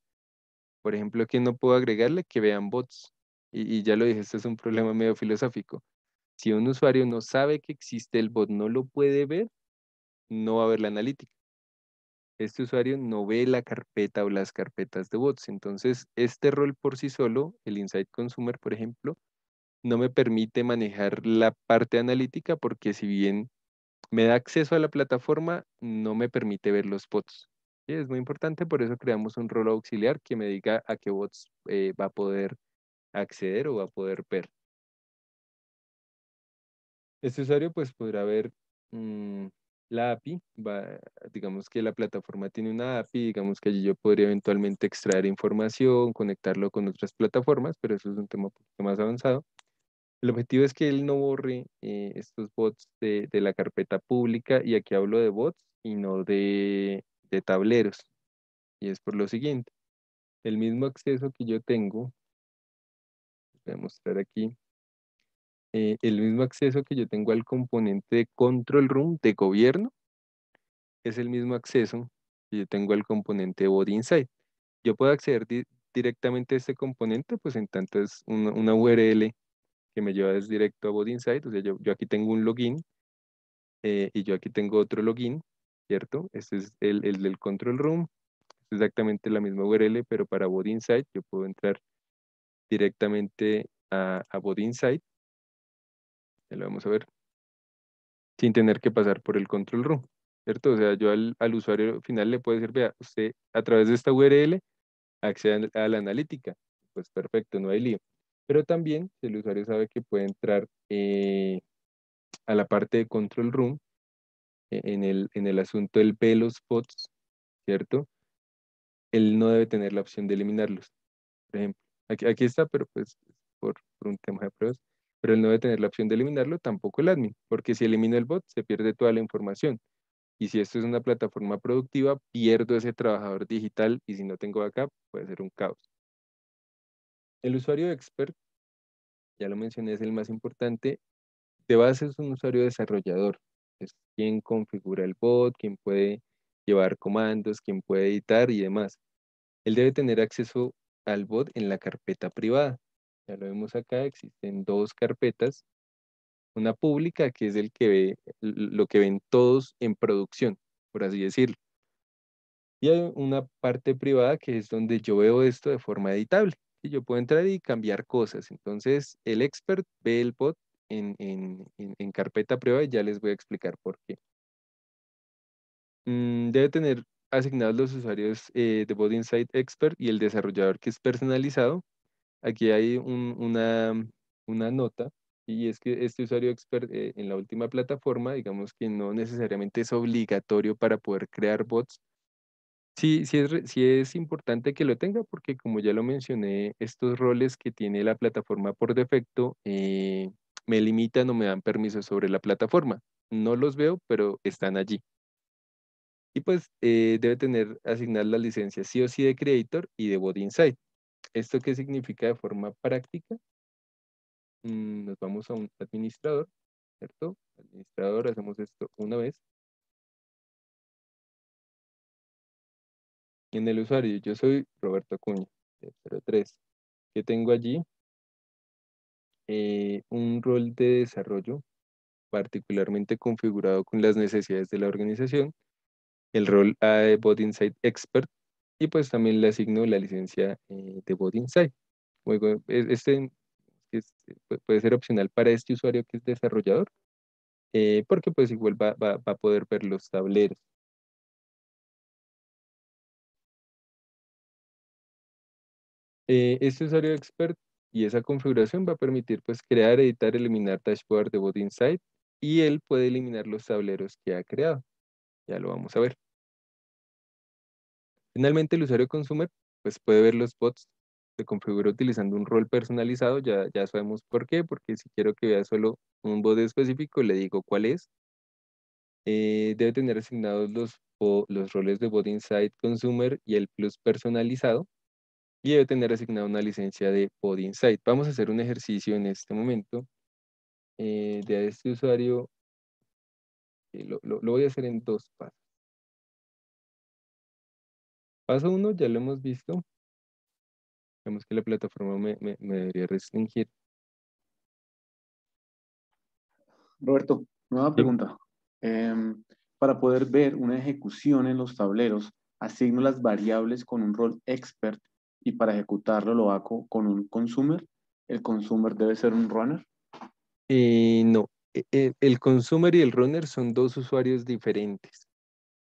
Por ejemplo, que no puedo agregarle que vean bots. Y ya lo dije, este es un problema medio filosófico. Si un usuario no sabe que existe el bot, no lo puede ver, no va a ver la analítica. Este usuario no ve la carpeta o las carpetas de bots. Entonces, este rol por sí solo, el Insight Consumer, por ejemplo, no me permite manejar la parte analítica porque si bien me da acceso a la plataforma, no me permite ver los bots. Sí, es muy importante, por eso creamos un rol auxiliar que me diga a qué bots va a poder acceder o va a poder ver. Este usuario pues podrá ver mm, la API, digamos que la plataforma tiene una API, digamos que allí yo podría eventualmente extraer información, conectarlo con otras plataformas, pero eso es un tema un poquito más avanzado. El objetivo es que él no borre estos bots de la carpeta pública, y aquí hablo de bots y no de tableros. Y es por lo siguiente, el mismo acceso que yo tengo, voy a mostrar aquí, el mismo acceso que yo tengo al componente de control room de gobierno, es el mismo acceso que yo tengo al componente de bot insight. Yo puedo acceder directamente a este componente, pues en tanto es una URL que me lleva directo a bot insight, o sea, yo aquí tengo un login. Y yo aquí tengo otro login, ¿cierto? Este es el del control room, es exactamente la misma URL, pero para Bot Insight yo puedo entrar directamente a Bot Insight, ya lo vamos a ver, sin tener que pasar por el control room, ¿cierto? O sea, yo al usuario final le puedo decir, vea, usted a través de esta URL accede a la analítica, pues perfecto, no hay lío. Pero también si el usuario sabe que puede entrar a la parte de control room, en el asunto del ve los bots, ¿cierto? Él no debe tener la opción de eliminarlos. Por ejemplo, aquí está, pero pues por un tema de pruebas, pero él no debe tener la opción de eliminarlo, tampoco el admin, porque si elimina el bot, se pierde toda la información. Y si esto es una plataforma productiva, pierdo ese trabajador digital, y si no tengo backup, puede ser un caos. El usuario expert, ya lo mencioné, es el más importante. De base es un usuario desarrollador. Es quien configura el bot, quien puede llevar comandos, quien puede editar y demás. Él debe tener acceso al bot en la carpeta privada. Ya lo vemos acá, existen dos carpetas. Una pública, que es el que ve lo que ven todos en producción, por así decirlo. Y hay una parte privada que es donde yo veo esto de forma editable. Y yo puedo entrar y cambiar cosas. Entonces, el expert ve el bot en carpeta privada, y ya les voy a explicar por qué. Debe tener asignados los usuarios de Bot Insight Expert y el desarrollador que es personalizado. Aquí hay una nota, y es que este usuario expert en la última plataforma, digamos que no necesariamente es obligatorio para poder crear bots. Sí, sí es importante que lo tenga, porque como ya lo mencioné, estos roles que tiene la plataforma por defecto me limitan o me dan permiso sobre la plataforma. No los veo, pero están allí. Y pues debe tener asignar las licencias sí o sí de Creator y de Bot Insight. ¿Esto qué significa de forma práctica? Nos vamos a un administrador, ¿cierto? Administrador, hacemos esto una vez. En el usuario, yo soy Roberto Acuña, 03, que tengo allí un rol de desarrollo particularmente configurado con las necesidades de la organización, el rol de Bot Insight Expert, y pues también le asigno la licencia de Bot Insight. Luego, puede ser opcional para este usuario que es desarrollador, porque pues igual va a poder ver los tableros. Este usuario expert y esa configuración va a permitir pues crear, editar, eliminar dashboard de Bot Insight, y él puede eliminar los tableros que ha creado. Ya lo vamos a ver. Finalmente, el usuario consumer pues puede ver los bots. Se configura utilizando un rol personalizado, ya sabemos por qué, porque si quiero que vea solo un bot específico, le digo cuál es. Debe tener asignados los roles de Bot Insight Consumer y el Plus personalizado, y debe tener asignada una licencia de Bot Insight. Vamos a hacer un ejercicio en este momento de este usuario. Lo voy a hacer en dos pasos. Paso uno, ya lo hemos visto. Vemos que la plataforma me debería restringir.
Roberto, nueva
Sí.
pregunta. Para poder ver una ejecución en los tableros, asigno las variables con un rol expert y para ejecutarlo lo hago con un consumer. El consumer debe ser un runner.
No, el consumer y el runner son dos usuarios diferentes.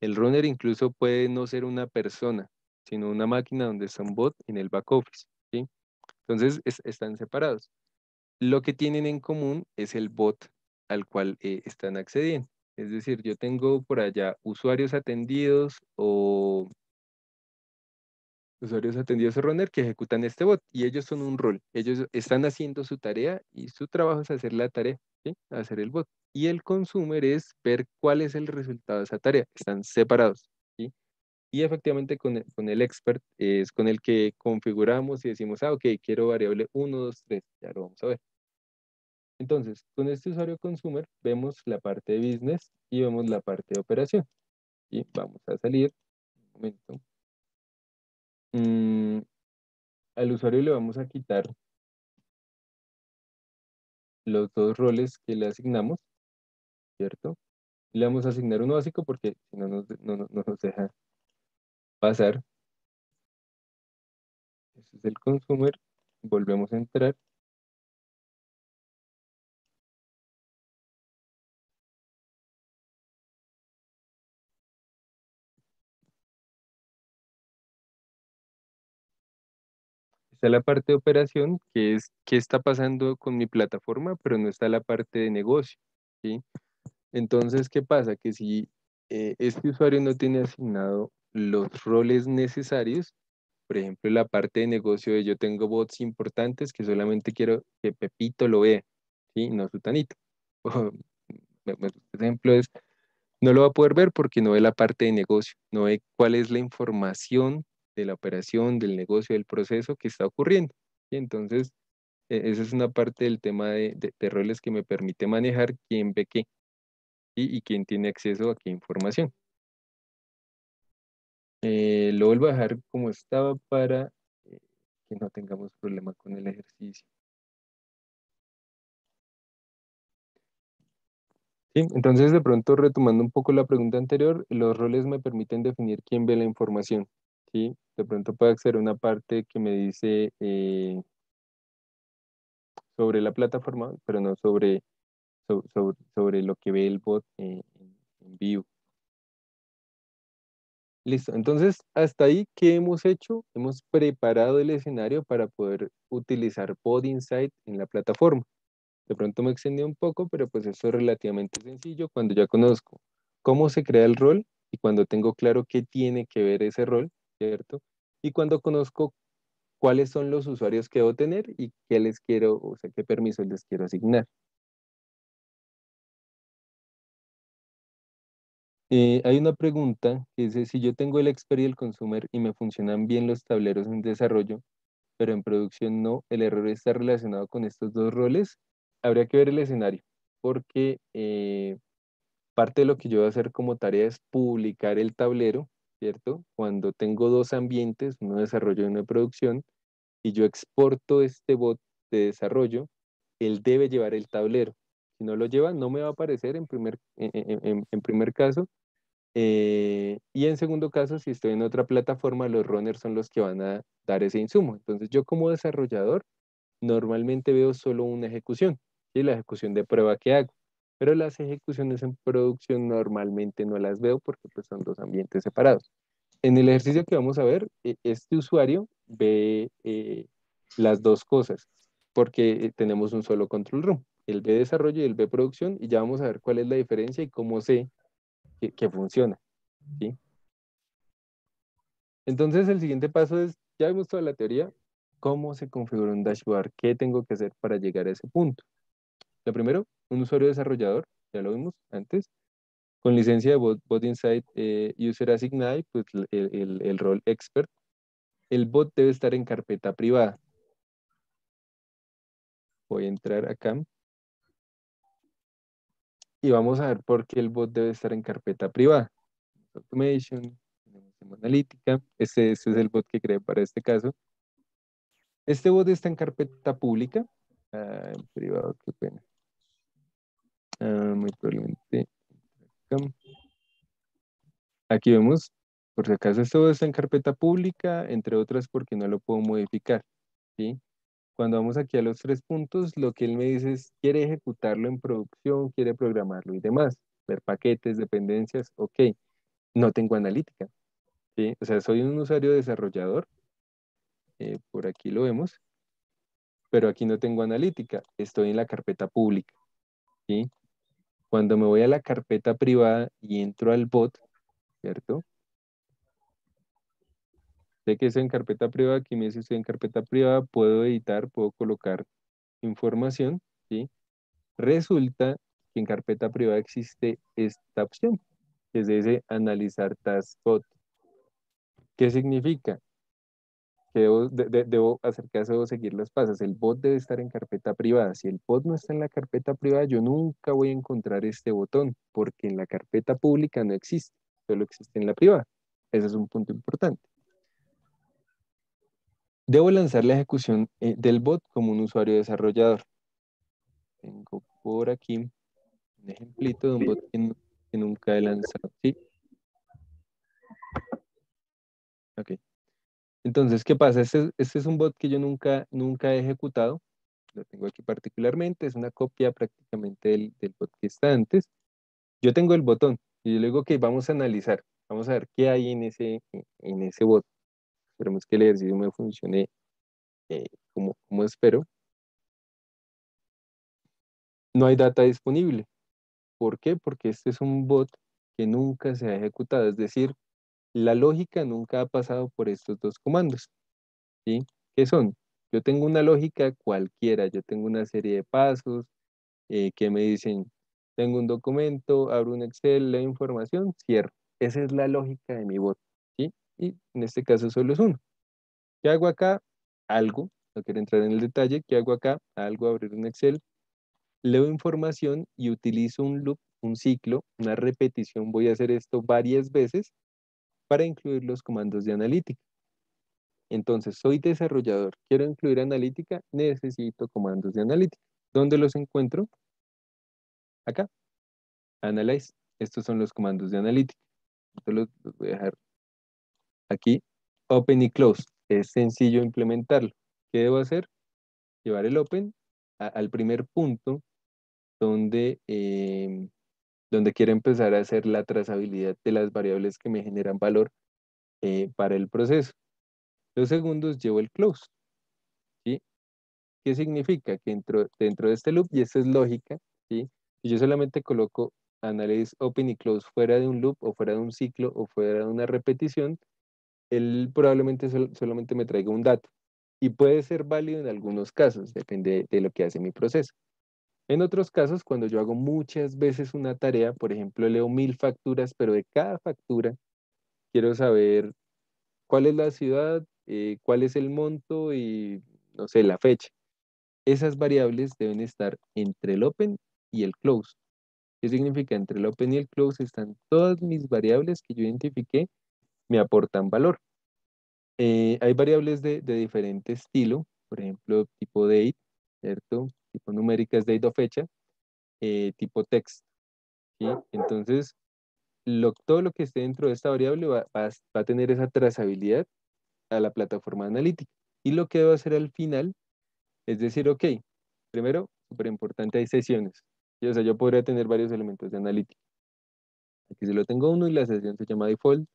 El runner incluso puede no ser una persona, sino una máquina donde está un bot en el back office, ¿sí? Entonces están separados. Lo que tienen en común es el bot al cual están accediendo. Es decir, yo tengo por allá usuarios atendidos a runner que ejecutan este bot y ellos son un rol. Ellos están haciendo su tarea y su trabajo es hacer la tarea, ¿sí? Hacer el bot. Y el consumer es ver cuál es el resultado de esa tarea. Están separados, ¿sí? Y efectivamente con el expert es con el que configuramos y decimos, ok, quiero variable 1, 2, 3. Ya lo vamos a ver. Entonces, con este usuario consumer vemos la parte de business y vemos la parte de operación. Y vamos a salir. Un momento. Al usuario le vamos a quitar los dos roles que le asignamos, ¿cierto? Le vamos a asignar uno básico porque si no no nos deja pasar. Ese es el consumer. Volvemos a entrar. Está la parte de operación, que es qué está pasando con mi plataforma, pero no está la parte de negocio, ¿sí? Entonces, ¿qué pasa? Que si este usuario no tiene asignado los roles necesarios, por ejemplo, la parte de negocio de yo tengo bots importantes que solamente quiero que Pepito lo vea, ¿sí? No Sutanito. Por ejemplo, no lo va a poder ver porque no ve la parte de negocio, no ve cuál es la información de la operación, del negocio, del proceso que está ocurriendo. ¿Sí? Entonces, esa es una parte del tema de roles que me permite manejar quién ve qué, ¿sí? Y quién tiene acceso a qué información. Lo vuelvo a dejar como estaba para eh, que no tengamos problema con el ejercicio. Sí, entonces de pronto retomando un poco la pregunta anterior, los roles me permiten definir quién ve la información. ¿Sí? De pronto puede acceder a una parte que me dice sobre la plataforma, pero no sobre lo que ve el bot en vivo. Listo, entonces hasta ahí, ¿qué hemos hecho? Hemos preparado el escenario para poder utilizar Bot Insight en la plataforma. De pronto me extendí un poco, pero pues eso es relativamente sencillo cuando ya conozco cómo se crea el rol y cuando tengo claro qué tiene que ver ese rol, ¿cierto? Y cuando conozco cuáles son los usuarios que debo tener y qué les quiero, o sea, qué permisos les quiero asignar. Hay una pregunta que dice, si yo tengo el expert y el consumer y me funcionan bien los tableros en desarrollo, pero en producción no, el error está relacionado con estos dos roles, habría que ver el escenario, porque parte de lo que yo voy a hacer como tarea es publicar el tablero, ¿cierto? Cuando tengo dos ambientes, uno de desarrollo y uno de producción, y yo exporto este bot de desarrollo, él debe llevar el tablero. Si no lo lleva, no me va a aparecer en primer caso. Y en segundo caso, si estoy en otra plataforma, los runners son los que van a dar ese insumo. Entonces, yo como desarrollador, normalmente veo solo una ejecución, y la ejecución de prueba que hago. Pero las ejecuciones en producción normalmente no las veo porque pues, son dos ambientes separados. En el ejercicio que vamos a ver, este usuario ve las dos cosas porque tenemos un solo control room. Él ve desarrollo y él ve producción y ya vamos a ver cuál es la diferencia y cómo sé que funciona. ¿Sí? Entonces el siguiente paso es, ya vimos toda la teoría, ¿cómo se configura un dashboard? ¿Qué tengo que hacer para llegar a ese punto? Lo primero, un usuario desarrollador, ya lo vimos antes, con licencia de bot inside user assigned, pues el rol expert. El bot debe estar en carpeta privada. Voy a entrar acá y vamos a ver por qué el bot debe estar en carpeta privada. Automation, tenemos en analítica. Este es el bot que creé para este caso. Este bot está en carpeta pública. En privado, qué pena. Muy probablemente acá. Aquí vemos, por si acaso este bot está en carpeta pública, entre otras porque no lo puedo modificar, ¿sí? Cuando vamos aquí a los 3 puntos, lo que él me dice es, quiere ejecutarlo en producción, quiere programarlo y demás, ver paquetes, dependencias, ok. No tengo analítica, ¿sí? O sea, soy un usuario desarrollador, por aquí lo vemos, pero aquí no tengo analítica, estoy en la carpeta pública, ¿sí? Cuando me voy a la carpeta privada y entro al bot, ¿cierto? Sé que estoy en carpeta privada, aquí me dice estoy en carpeta privada, puedo editar, puedo colocar información, ¿sí? Resulta que en carpeta privada existe esta opción, que es ese analizar task bot. ¿Qué significa? Que debo hacer caso, debo seguir los pasos. El bot debe estar en carpeta privada. Si el bot no está en la carpeta privada, yo nunca voy a encontrar este botón, porque en la carpeta pública no existe, solo existe en la privada. Ese es un punto importante. Debo lanzar la ejecución del bot como un usuario desarrollador. Tengo por aquí un ejemplito de un bot que nunca he lanzado. ¿Sí? Ok. Entonces, ¿qué pasa? Este es un bot que yo nunca he ejecutado. Lo tengo aquí particularmente. Es una copia prácticamente del bot que está antes. Yo tengo el botón y yo le digo, ok, vamos a analizar. Vamos a ver qué hay en ese bot. Esperemos que el ejercicio me funcione como espero. No hay data disponible. ¿Por qué? Porque este es un bot que nunca se ha ejecutado. Es decir, la lógica nunca ha pasado por estos dos comandos. ¿Sí? ¿Qué son? Yo tengo una lógica cualquiera, yo tengo una serie de pasos que me dicen, tengo un documento, abro un Excel, leo información, cierro. Esa es la lógica de mi bot, ¿sí? Y en este caso solo es uno. ¿Qué hago acá? Algo, no quiero entrar en el detalle, ¿qué hago acá? Algo, abrir un Excel, leo información y utilizo un loop, un ciclo, una repetición. Voy a hacer esto varias veces para incluir los comandos de analítica. Entonces, soy desarrollador, quiero incluir analítica, necesito comandos de analítica. ¿Dónde los encuentro? Acá, Analyze. Estos son los comandos de analítica. Entonces los voy a dejar aquí. Open y Close. Es sencillo implementarlo. ¿Qué debo hacer? Llevar el Open al primer punto donde quiero empezar a hacer la trazabilidad de las variables que me generan valor para el proceso. Los segundos llevo el Close. ¿Sí? ¿Qué significa? Que dentro de este loop, y esta es lógica, ¿sí? Si yo solamente coloco analyze open y close fuera de un loop o fuera de un ciclo o fuera de una repetición, él probablemente solamente me traiga un dato. Y puede ser válido en algunos casos, depende de lo que hace mi proceso. En otros casos, cuando yo hago muchas veces una tarea, por ejemplo, leo 1000 facturas, pero de cada factura quiero saber cuál es la ciudad, cuál es el monto y, no sé, la fecha. Esas variables deben estar entre el open y el close. ¿Qué significa? Entre el open y el close están todas mis variables que yo identifiqué, me aportan valor. Hay variables de diferente estilo, por ejemplo, tipo date, ¿cierto? Tipo numéricas, date o fecha, tipo text, ¿sí? Entonces, todo lo que esté dentro de esta variable va a tener esa trazabilidad a la plataforma analítica. Y lo que debo hacer al final es decir, ok, primero, súper importante, hay sesiones. Y, o sea, yo podría tener varios elementos de analítica. Aquí solo tengo uno y la sesión se llama default.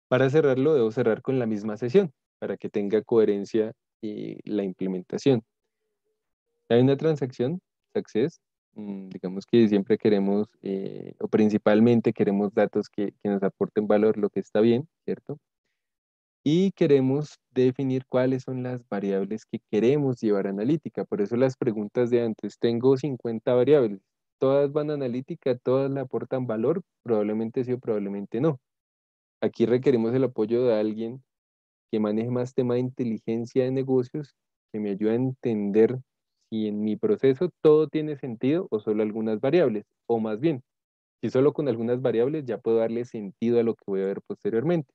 Para cerrarlo, debo cerrar con la misma sesión para que tenga coherencia y la implementación. Hay una transacción, success, digamos que siempre queremos, o principalmente queremos datos que nos aporten valor, lo que está bien, ¿cierto? y queremos definir cuáles son las variables que queremos llevar a analítica. Por eso las preguntas de antes, tengo 50 variables, todas van a analítica, todas le aportan valor, probablemente sí o probablemente no. Aquí requerimos el apoyo de alguien que maneje más tema de inteligencia de negocios, que me ayude a entender si en mi proceso todo tiene sentido o solo algunas variables, o más bien, si solo con algunas variables ya puedo darle sentido a lo que voy a ver posteriormente.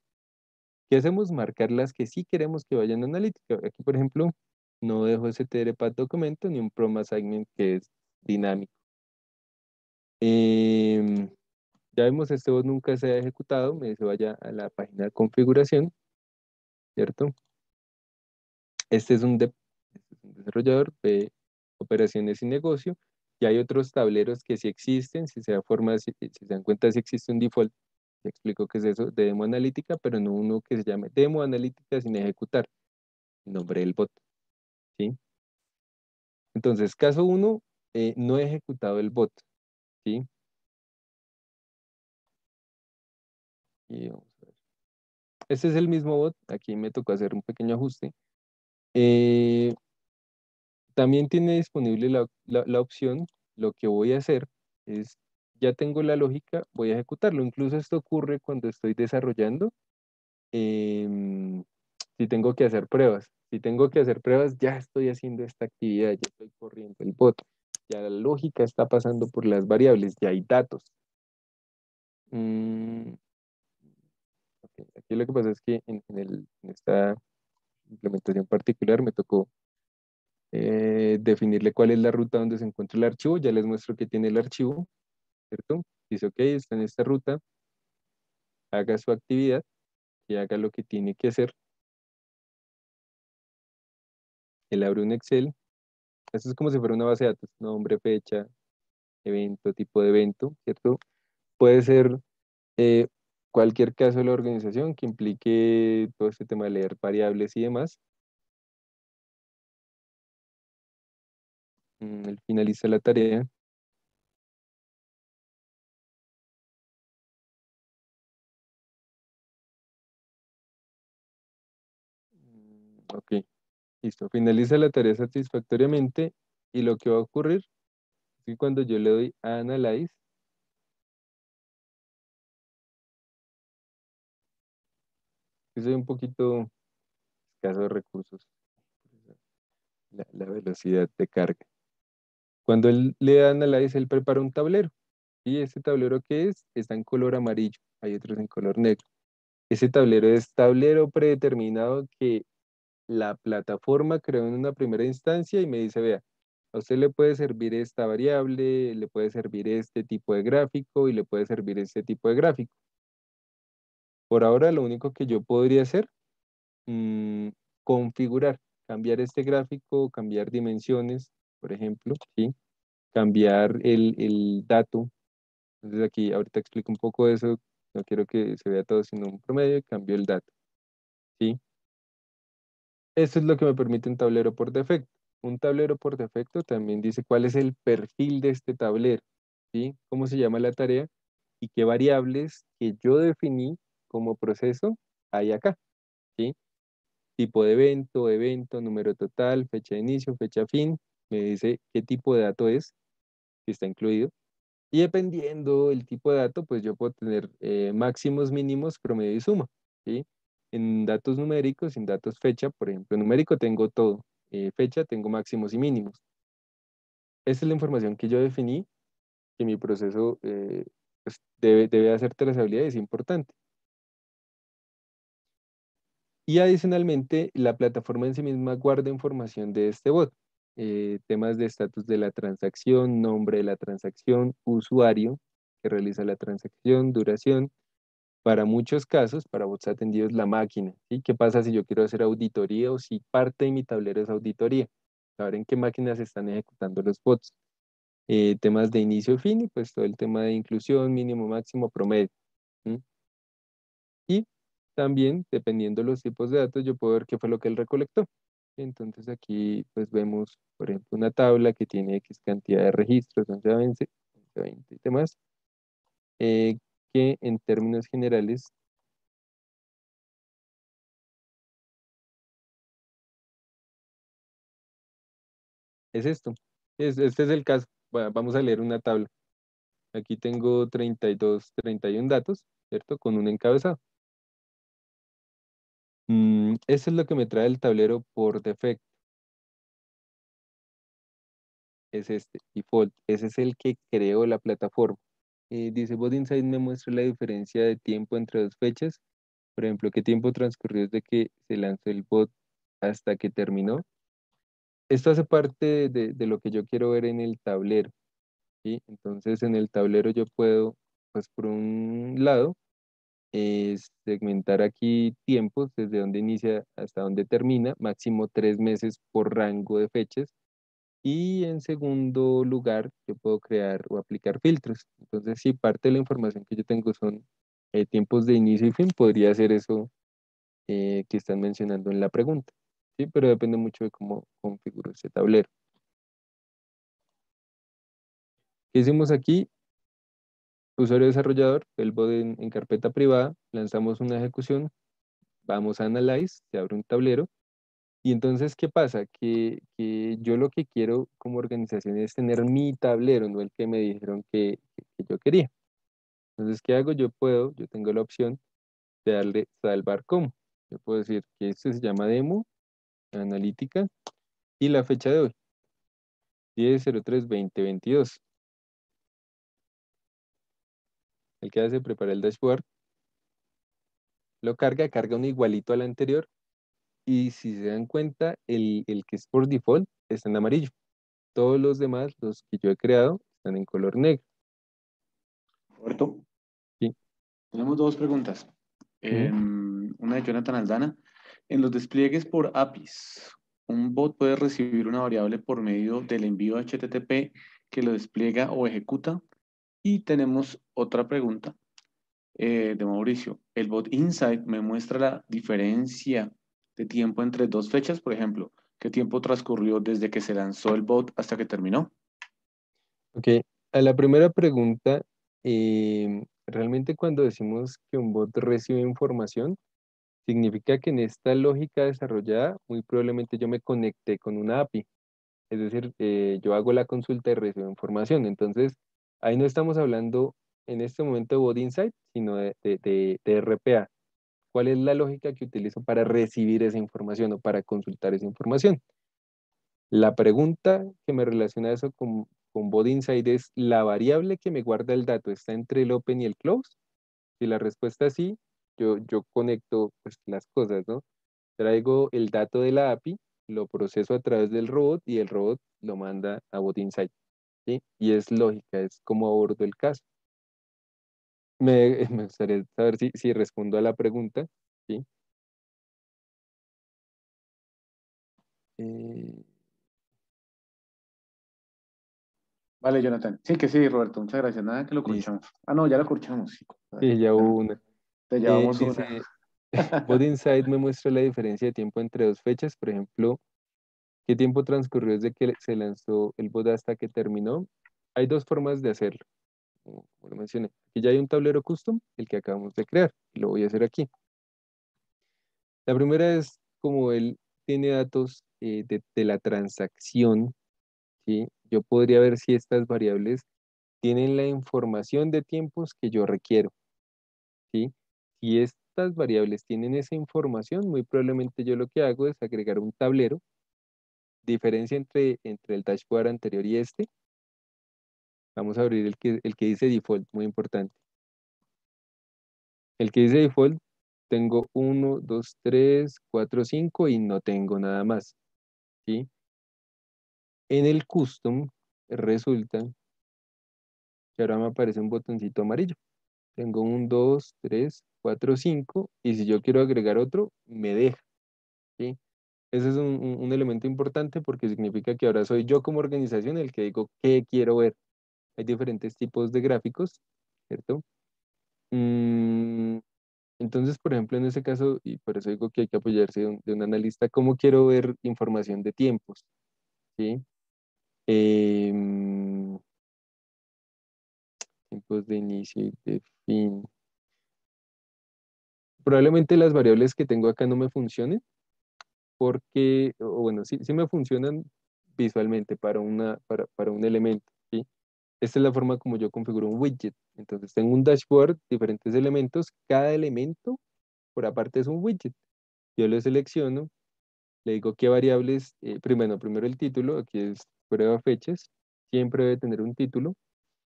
¿Qué hacemos? Marcar las que sí queremos que vayan a analítica. Aquí, por ejemplo, no dejo str path documento ni un prom assignment que es dinámico. Em, ya vemos, este bot nunca se ha ejecutado, me dice vaya a la página de configuración, ¿cierto? Este es un desarrollador de operaciones y negocio, y hay otros tableros que sí existen, si se da forma, si se dan cuenta si existe un default, te explico qué es eso, de demo analítica, pero no uno que se llame demo analítica sin ejecutar, el nombre del bot, ¿sí? Entonces, caso 1, no he ejecutado el bot, ¿sí? Y vamos a ver. Este es el mismo bot, aquí me tocó hacer un pequeño ajuste. Eh, También tiene disponible la opción, lo que voy a hacer es, ya tengo la lógica, voy a ejecutarlo. Incluso esto ocurre cuando estoy desarrollando, em, si tengo que hacer pruebas. Si tengo que hacer pruebas, ya estoy haciendo esta actividad, ya estoy corriendo el bot. Ya la lógica está pasando por las variables, ya hay datos. Mm, ok, aquí lo que pasa es que en esta implementación particular me tocó definirle cuál es la ruta donde se encuentra el archivo. Ya les muestro que tiene el archivo, ¿cierto? Dice, ok, está en esta ruta, haga su actividad y haga lo que tiene que hacer. Él abre un Excel. Esto es como si fuera una base de datos, nombre, fecha, evento, tipo de evento, ¿cierto? Puede ser eh, cualquier caso de la organización que implique todo este tema de leer variables y demás. Él finaliza la tarea. Ok, listo. Finaliza la tarea satisfactoriamente y lo que va a ocurrir es que cuando yo le doy a Analyze, que soy un poquito escaso de recursos, la velocidad de carga. Cuando él le da Analyze, él prepara un tablero. Y ese tablero que es, está en color amarillo, hay otros en color negro. Ese tablero es tablero predeterminado que la plataforma creó en una primera instancia y me dice, vea, a usted le puede servir esta variable, le puede servir este tipo de gráfico y le puede servir este tipo de gráfico. Por ahora lo único que yo podría hacer, mm, configurar, cambiar este gráfico, cambiar dimensiones, por ejemplo, ¿sí? Cambiar el dato. Entonces aquí ahorita explico un poco de eso, no quiero que se vea todo sino un promedio, cambio el dato, ¿sí? Esto es lo que me permite un tablero por defecto. Un tablero por defecto también dice cuál es el perfil de este tablero, ¿sí? Cómo se llama la tarea y qué variables que yo definí como proceso hay acá, ¿sí? Tipo de evento, evento, número total, fecha de inicio, fecha fin, me dice qué tipo de dato es, que está incluido. Y dependiendo del tipo de dato, pues yo puedo tener máximos, mínimos, promedio y suma, ¿sí? En datos numéricos, en datos fecha, por ejemplo, numérico tengo todo, fecha tengo máximos y mínimos. Esta es la información que yo definí, que mi proceso pues, debe hacer trazabilidad y es importante. Y adicionalmente, la plataforma en sí misma guarda información de este bot. Temas de estatus de la transacción, nombre de la transacción, usuario que realiza la transacción, duración. Para muchos casos, para bots atendidos, la máquina. ¿Sí? ¿Qué pasa si yo quiero hacer auditoría o si parte de mi tablero es auditoría? Saber en qué máquinas se están ejecutando los bots. Temas de inicio y fin y pues todo el tema de inclusión, mínimo, máximo, promedio. ¿Sí? Y también, dependiendo de los tipos de datos, yo puedo ver qué fue lo que él recolectó. Entonces aquí pues vemos, por ejemplo, una tabla que tiene X cantidad de registros, 11 a 20 y demás, que en términos generales es esto. Este es el caso. Vamos a leer una tabla. Aquí tengo 32, 31 datos, ¿cierto? Con un encabezado. Eso es lo que me trae el tablero por defecto. Es este, default. Ese es el que creó la plataforma. Dice, Bot Insight me muestra la diferencia de tiempo entre dos fechas. Por ejemplo, qué tiempo transcurrió desde que se lanzó el bot hasta que terminó. Esto hace parte de lo que yo quiero ver en el tablero, ¿sí? Entonces, en el tablero yo puedo, pues por un lado, segmentar aquí tiempos, desde donde inicia hasta donde termina, máximo 3 meses por rango de fechas. Y en segundo lugar, yo puedo crear o aplicar filtros. Entonces, si parte de la información que yo tengo son tiempos de inicio y fin, podría ser eso que están mencionando en la pregunta. Sí, pero depende mucho de cómo configuro ese tablero. ¿Qué hicimos aquí? Usuario desarrollador, el bot en carpeta privada, lanzamos una ejecución, vamos a Analyze, se abre un tablero. Y entonces, ¿qué pasa? Que yo lo que quiero como organización es tener mi tablero, no el que me dijeron que yo quería. Entonces, ¿qué hago? Yo tengo la opción de darle salvar como. Yo puedo decir que esto se llama demo, analítica, y la fecha de hoy, 10/03/2022. El que hace, prepara el dashboard, lo carga un igualito al anterior, y si se dan cuenta, el que es por default está en amarillo. Todos los demás, los que yo he creado, están en color negro.
Roberto,
¿Sí?
tenemos dos preguntas.
Ujú.
Una de Jonathan Aldana. En los despliegues por APIs, un bot puede recibir una variable por medio del envío HTTP que lo despliega o ejecuta. Y tenemos otra pregunta de Mauricio. El bot Insight me muestra la diferencia de tiempo entre dos fechas, por ejemplo, ¿qué tiempo transcurrió desde que se lanzó el bot hasta que terminó?
Ok, a la primera pregunta, realmente cuando decimos que un bot recibe información, significa que en esta lógica desarrollada, muy probablemente yo me conecté con una API. Es decir, yo hago la consulta y recibo información. Entonces, ahí no estamos hablando en este momento de Bot Insight, sino de RPA. ¿Cuál es la lógica que utilizo para recibir esa información o para consultar esa información? La pregunta que me relaciona eso con Bot Insight es, ¿la variable que me guarda el dato está entre el open y el close? Si la respuesta es sí, yo conecto pues, las cosas, ¿no? Traigo el dato de la API, lo proceso a través del robot y el robot lo manda a Bot Insight, ¿sí? Y es lógica, es como abordo el caso. Me gustaría saber si respondo a la pregunta, ¿sí? Eh,
Vale, Jonathan. Sí, que sí, Roberto, muchas gracias. Nada que lo
listo,
corchamos. Ah, no, ya lo corchamos. Sí,
sí, ya hubo una.
te llevamos una.
Dice, Bot Insight me muestra la diferencia de tiempo entre dos fechas, por ejemplo, ¿qué tiempo transcurrió desde que se lanzó el bot hasta que terminó? Hay dos formas de hacerlo, como lo mencioné. Aquí ya hay un tablero custom, el que acabamos de crear, y lo voy a hacer aquí. La primera es como él tiene datos de la transacción, ¿sí? Yo podría ver si estas variables tienen la información de tiempos que yo requiero, ¿sí? Si estas variables tienen esa información, muy probablemente yo lo que hago es agregar un tablero, diferencia entre el dashboard anterior y este. Vamos a abrir el que dice default, muy importante. El que dice default, tengo 1, 2, 3, 4, 5 y no tengo nada más, ¿sí? En el custom resulta que ahora me aparece un botoncito amarillo. Tengo un 2, 3, 4, 5 y si yo quiero agregar otro, me deja, ¿sí? Ese es un elemento importante porque significa que ahora soy yo como organización el que digo qué quiero ver. Hay diferentes tipos de gráficos, ¿cierto? Mm, entonces, por ejemplo, en ese caso, y por eso digo que hay que apoyarse de un analista, ¿cómo quiero ver información de tiempos? ¿Sí? Em, tiempos de inicio y de fin. Probablemente las variables que tengo acá no me funcionen porque, o bueno, sí me funcionan visualmente para un elemento, ¿sí? Esta es la forma como yo configuro un widget. Entonces tengo un dashboard, diferentes elementos, cada elemento por aparte es un widget. Yo lo selecciono, le digo qué variables, primero el título, aquí es prueba fechas, siempre debe tener un título.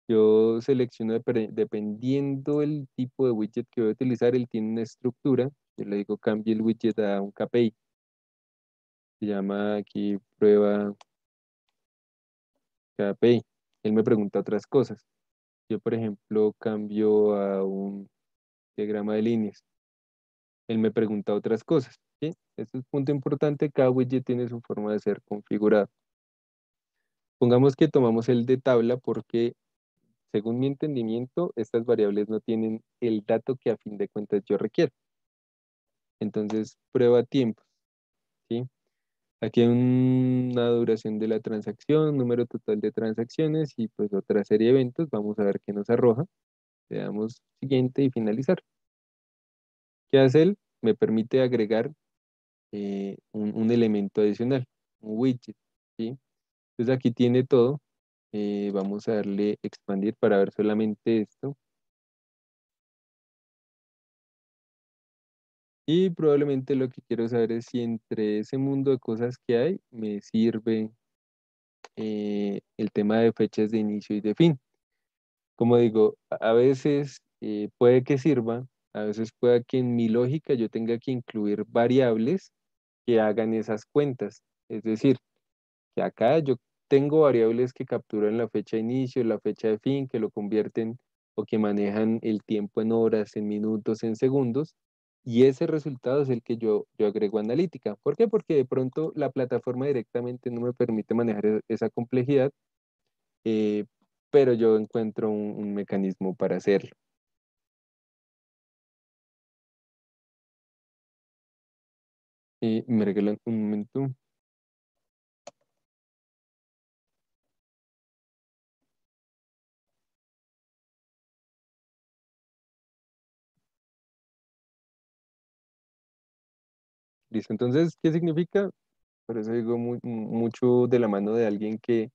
Yo selecciono dependiendo el tipo de widget que voy a utilizar, él tiene una estructura. Yo le digo cambie el widget a un KPI. Se llama aquí prueba KPI. Él me pregunta otras cosas. Yo, por ejemplo, cambio a un diagrama de líneas. Él me pregunta otras cosas, ¿sí? Este es un punto importante. Cada widget tiene su forma de ser configurado. Pongamos que tomamos el de tabla porque, según mi entendimiento, estas variables no tienen el dato que a fin de cuentas yo requiero. Entonces, prueba tiempos, ¿sí? Aquí hay una duración de la transacción, número total de transacciones y pues otra serie de eventos. Vamos a ver qué nos arroja. Le damos siguiente y finalizar. ¿Qué hace él? Me permite agregar un elemento adicional, un widget, ¿sí? Entonces aquí tiene todo. Vamos a darle expandir para ver solamente esto. Y probablemente lo que quiero saber es si entre ese mundo de cosas que hay me sirve el tema de fechas de inicio y de fin. Como digo, a veces puede que sirva, a veces puede que en mi lógica yo tenga que incluir variables que hagan esas cuentas. Es decir, que acá yo tengo variables que capturan la fecha de inicio, la fecha de fin, que lo convierten o que manejan el tiempo en horas, en minutos, en segundos, y ese resultado es el que yo agrego a analítica. ¿Por qué? Porque de pronto la plataforma directamente no me permite manejar esa complejidad, eh, pero yo encuentro un mecanismo para hacerlo. Me regalan un momento. Listo, entonces, ¿qué significa? Por eso digo mucho de la mano de alguien que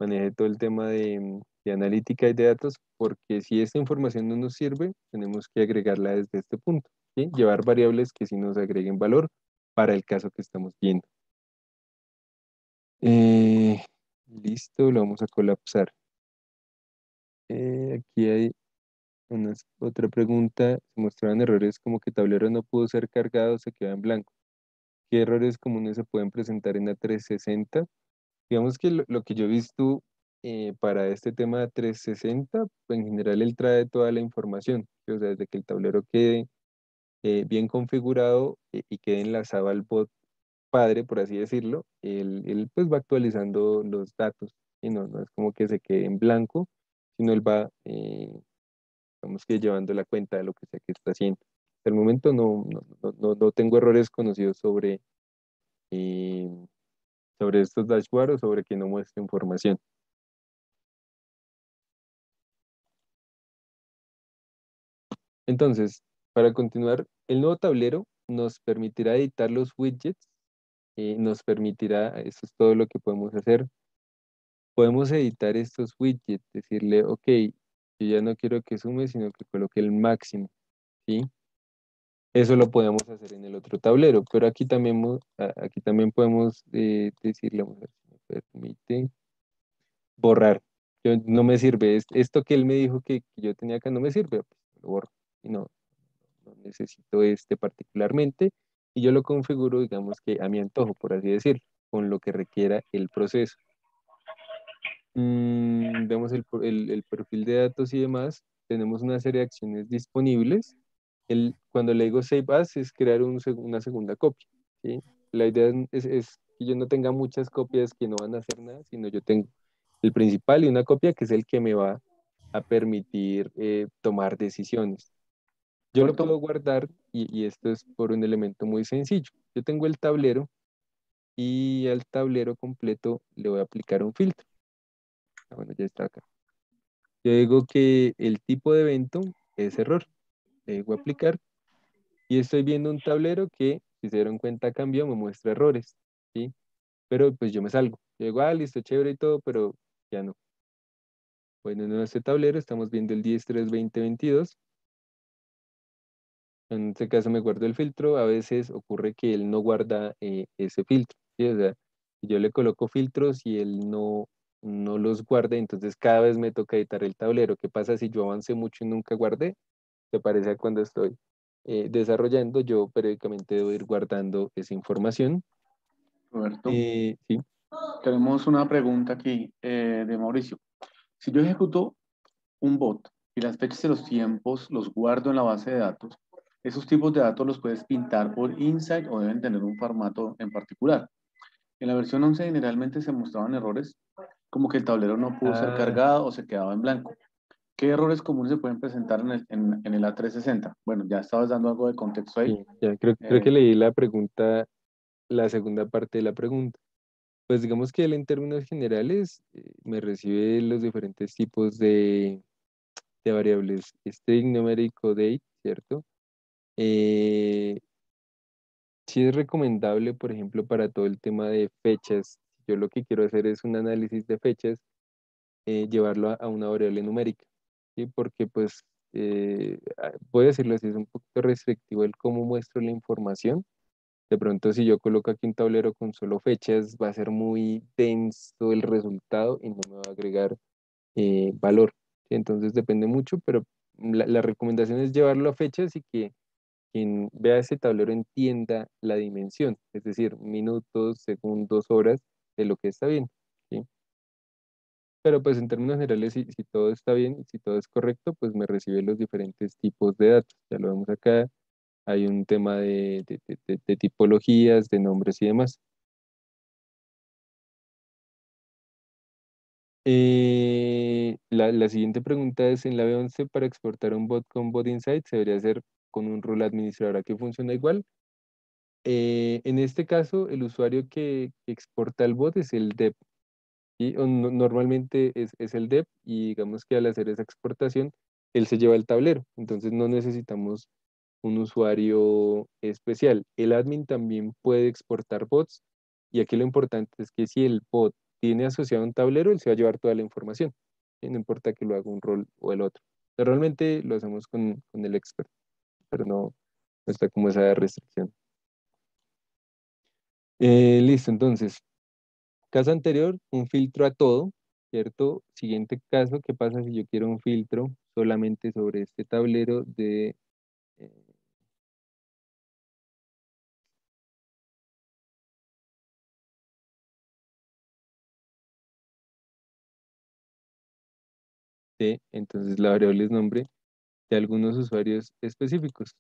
maneje todo el tema de analítica y de datos, porque si esta información no nos sirve, tenemos que agregarla desde este punto, ¿sí? Llevar variables que sí nos agreguen valor para el caso que estamos viendo. Eh, listo, lo vamos a colapsar. Aquí hay otra pregunta. Se mostraban errores como que tablero no pudo ser cargado, se queda en blanco. ¿Qué errores comunes se pueden presentar en la 360? Digamos que lo que yo he visto para este tema de 360, pues en general él trae toda la información, ¿sí? O sea, desde que el tablero quede bien configurado y quede enlazado al bot padre, por así decirlo, él pues va actualizando los datos, y no es como que se quede en blanco, sino él va, digamos que llevando la cuenta de lo que sea que está haciendo. Hasta el momento no tengo errores conocidos eh, sobre estos dashboards o sobre que no muestre información. Entonces, para continuar, el nuevo tablero nos permitirá editar los widgets, nos permitirá, eso es todo lo que podemos hacer. Podemos editar estos widgets, decirle, ok, yo ya no quiero que sume, sino que coloque el máximo, ¿sí? Eso lo podemos hacer en el otro tablero, pero aquí también, aquí también podemos decirle, vamos a ver si me permite, borrar. No me sirve, esto que él me dijo que yo tenía acá no me sirve, pues lo borro. Y no necesito este particularmente, y yo lo configuro, digamos que a mi antojo, por así decirlo, con lo que requiera el proceso. Vemos el perfil de datos y demás, tenemos una serie de acciones disponibles. Cuando le digo Save As es crear una segunda copia, ¿sí? La idea es que yo no tenga muchas copias que no van a hacer nada, sino yo tengo el principal y una copia que es el que me va a permitir tomar decisiones. Yo lo puedo
Roberto,
guardar y esto es por un elemento muy sencillo. Yo tengo el tablero y al tablero completo le voy a aplicar un filtro. Bueno, ya está acá. Yo digo que el tipo de evento es error. Le digo aplicar y estoy viendo un tablero que, si se dieron cuenta, cambió, me muestra errores, ¿sí? Pero pues yo me salgo. Yo digo, ah, listo, chévere y todo, pero ya no. Bueno, en este tablero estamos viendo el 10-3-20-22. En este caso me guardo el filtro. A veces ocurre que él no guarda ese filtro, ¿sí? O sea, yo le coloco filtros y él no los guarda, entonces cada vez me toca editar el tablero. ¿Qué pasa si yo avancé mucho y nunca guardé? ¿Te parece a cuando estoy desarrollando? Yo periódicamente debo ir guardando esa información.
Roberto,
Sí,
tenemos una pregunta aquí de Mauricio. Si yo ejecuto un bot y las fechas y los tiempos los guardo en la base de datos, esos tipos de datos los puedes pintar por Insight o deben tener un formato en particular. En la versión 11 generalmente se mostraban errores como que el tablero no pudo ser
ah,
cargado o se quedaba en blanco. ¿Qué errores comunes se pueden presentar en el A360? Bueno, ya estabas dando algo de contexto ahí.
sí, ya creo que
Eh,
leí la pregunta, la segunda parte de la pregunta. Pues digamos que él en términos generales me recibe los diferentes tipos de variables string, numérico, date, ¿cierto? Eh, sí es recomendable, por ejemplo, para todo el tema de fechas. Yo lo que quiero hacer es un análisis de fechas, llevarlo a una variable numérica, ¿sí? Porque pues, voy a decirlo así, es un poquito restrictivo el cómo muestro la información. De pronto, si yo coloco aquí un tablero con solo fechas, va a ser muy denso el resultado y no me va a agregar valor. ¿Sí? Entonces depende mucho, pero la recomendación es llevarlo a fechas y que quien vea ese tablero entienda la dimensión, es decir, minutos, segundos, horas de lo que está bien. ¿Sí? Pero pues en términos generales, si todo está bien, si todo es correcto, pues me recibe los diferentes tipos de datos. Ya lo vemos acá. Hay un tema de tipologías, de nombres y demás. La siguiente pregunta es, en la B11 para exportar un bot con Bot Insight, ¿se debería hacer con un rol administrador? ¿Aquí funciona igual? En este caso, el usuario que exporta el bot es el dev. ¿Sí? Normalmente es el dev y digamos que al hacer esa exportación, él se lleva el tablero. Entonces no necesitamos un usuario especial. El admin también puede exportar bots y aquí lo importante es que si el bot tiene asociado un tablero, él se va a llevar toda la información. ¿Sí? No importa que lo haga un rol o el otro. Normalmente lo hacemos con el expert, pero no está como esa restricción. Listo, entonces, caso anterior, un filtro a todo, ¿cierto? Siguiente caso, ¿qué pasa si yo quiero un filtro solamente sobre este tablero eh, entonces la variable es nombre de algunos usuarios específicos?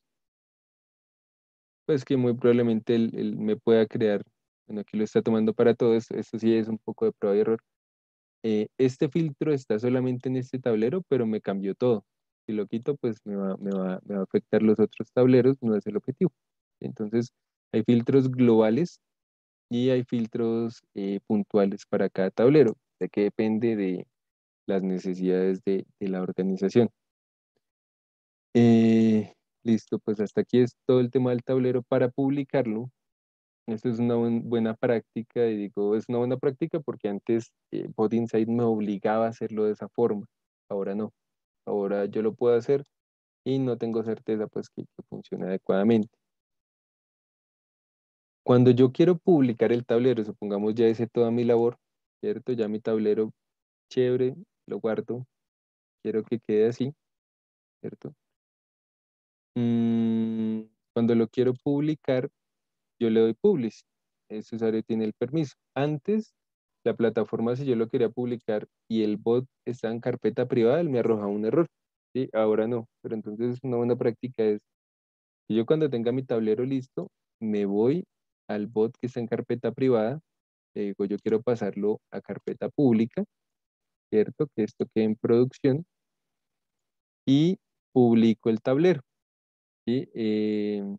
Pues que muy probablemente él me pueda crear, bueno, aquí lo está tomando para todo esto sí es un poco de prueba y error. Este filtro está solamente en este tablero, pero me cambió todo. Si lo quito, pues me va a afectar los otros tableros, no es el objetivo. Entonces, hay filtros globales y hay filtros puntuales para cada tablero, ya que depende de las necesidades de la organización. Listo, pues hasta aquí es todo el tema del tablero para publicarlo. Esto es una buena práctica y digo, es una buena práctica porque antes Bot Insight me obligaba a hacerlo de esa forma. Ahora no. Ahora yo lo puedo hacer y no tengo certeza pues que funcione adecuadamente. Cuando yo quiero publicar el tablero, supongamos ya hice toda mi labor, ¿cierto? Ya mi tablero, chévere, lo guardo, quiero que quede así, ¿cierto? Mm, Cuando lo quiero publicar, yo le doy publish. Ese usuario tiene el permiso. Antes, la plataforma, si yo lo quería publicar y el bot está en carpeta privada, él me arroja un error. ¿Sí? Ahora no. Pero entonces una buena práctica es que yo cuando tenga mi tablero listo, me voy al bot que está en carpeta privada, le digo yo quiero pasarlo a carpeta pública, ¿cierto? Que esto quede en producción y publico el tablero. ¿Sí? Digamos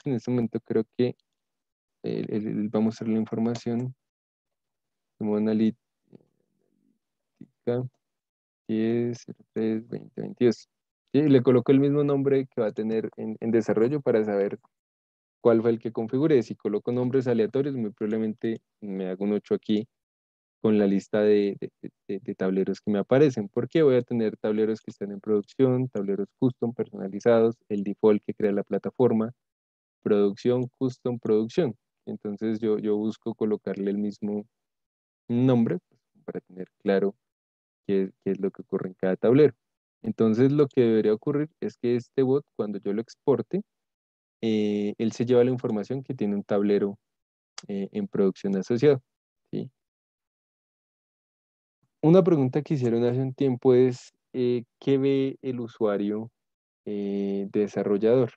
que en este momento creo que él va a mostrar la información como analítica 10-03-2022. Sí, le coloco el mismo nombre que va a tener en desarrollo para saber cuál fue el que configuré. Si coloco nombres aleatorios, muy probablemente me hago un 8 aquí con la lista de tableros que me aparecen, porque voy a tener tableros que están en producción, tableros custom personalizados, el default que crea la plataforma, producción, custom, producción. Entonces yo busco colocarle el mismo nombre pues, para tener claro qué es lo que ocurre en cada tablero. Entonces lo que debería ocurrir es que este bot, cuando yo lo exporte, él se lleva la información que tiene un tablero en producción asociado. ¿Sí? Una pregunta que hicieron hace un tiempo es, ¿qué ve el usuario desarrollador?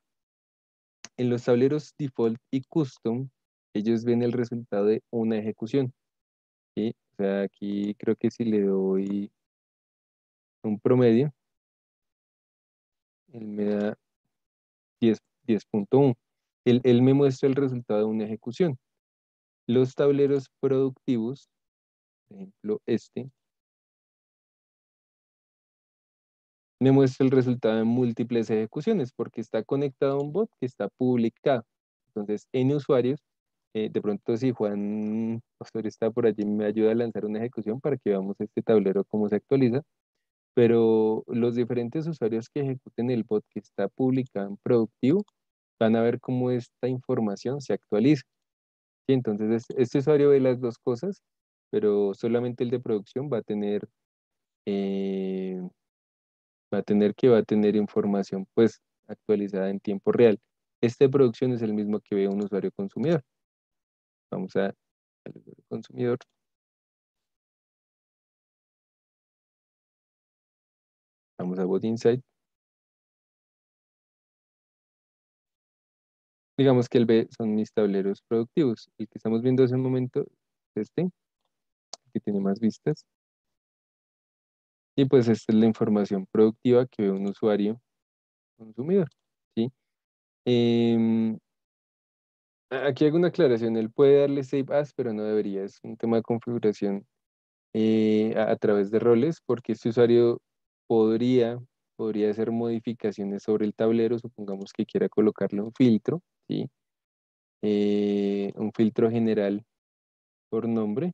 En los tableros default y custom, ellos ven el resultado de una ejecución. ¿Sí? O sea, aquí creo que si le doy un promedio, él me da 10.1. Él me muestra el resultado de una ejecución. Los tableros productivos, por ejemplo, me muestra el resultado de múltiples ejecuciones porque está conectado a un bot que está publicado. Entonces, en usuarios, de pronto si Juan Pastor está por allí, me ayuda a lanzar una ejecución para que veamos este tablero cómo se actualiza. Pero los diferentes usuarios que ejecuten el bot que está publicado en productivo van a ver cómo esta información se actualiza. ¿Sí? Entonces, este usuario ve las dos cosas, pero solamente el de producción eh, va a tener información pues actualizada en tiempo real. Este de producción es el mismo que ve un usuario consumidor. Vamos al usuario consumidor. Vamos a Bot Insight. Digamos que el B son mis tableros productivos. El que estamos viendo hace un momento es este, que tiene más vistas. Y pues esta es la información productiva que ve un usuario consumidor. ¿Sí? Em, Aquí hago una aclaración. Él puede darle Save As, pero no debería. Es un tema de configuración a través de roles, porque este usuario podría, podría hacer modificaciones sobre el tablero. Supongamos que quiera colocarle un filtro, ¿sí? Un filtro general por nombre.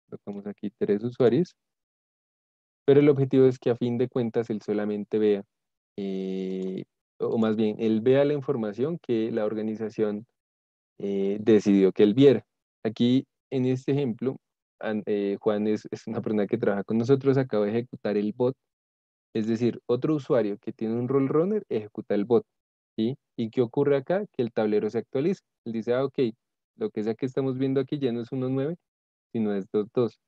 Colocamos aquí 3 usuarios. Pero el objetivo es que a fin de cuentas él solamente vea, eh, o más bien, él vea la información que la organización decidió que él viera. Aquí, en este ejemplo, Juan es una persona que trabaja con nosotros, acaba de ejecutar el bot, es decir, otro usuario que tiene un role runner ejecuta el bot, ¿sí? ¿Y qué ocurre acá? Que el tablero se actualiza. Él dice, ok, lo que sea que estamos viendo aquí ya no es 1.9, sino es 2.2.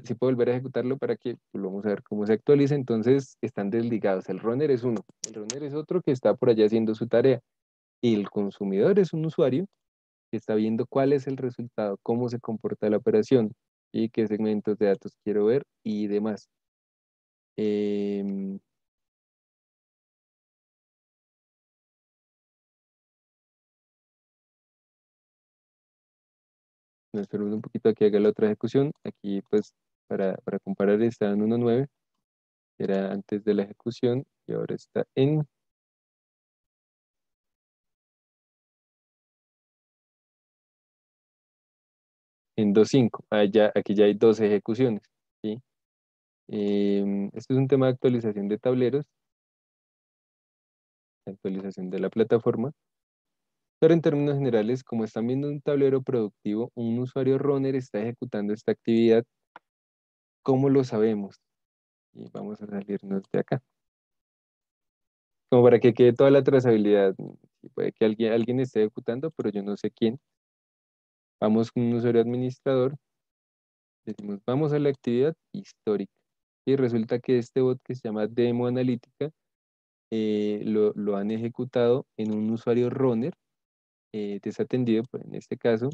Si puedo volver a ejecutarlo para que pues, vamos a ver cómo se actualiza. Entonces están desligados. El runner es uno, el runner es otro que está por allá haciendo su tarea. Y el consumidor es un usuario que está viendo cuál es el resultado, cómo se comporta la operación y qué segmentos de datos quiero ver y demás. Em, Nos esperamos un poquito a que haga la otra ejecución. Aquí, pues, para comparar, está en 1.9, era antes de la ejecución y ahora está en 2.5. Aquí ya hay 2 ejecuciones, ¿sí? Esto es un tema de actualización de tableros, de actualización de la plataforma. Pero en términos generales, como están viendo un tablero productivo, un usuario runner está ejecutando esta actividad. ¿Cómo lo sabemos? Y vamos a salirnos de acá. Como para que quede toda la trazabilidad. Y puede que alguien esté ejecutando, pero yo no sé quién. Vamos con un usuario administrador. Decimos, vamos a la actividad histórica. Y resulta que este bot que se llama Demo Analítica lo han ejecutado en un usuario runner desatendido, pues en este caso,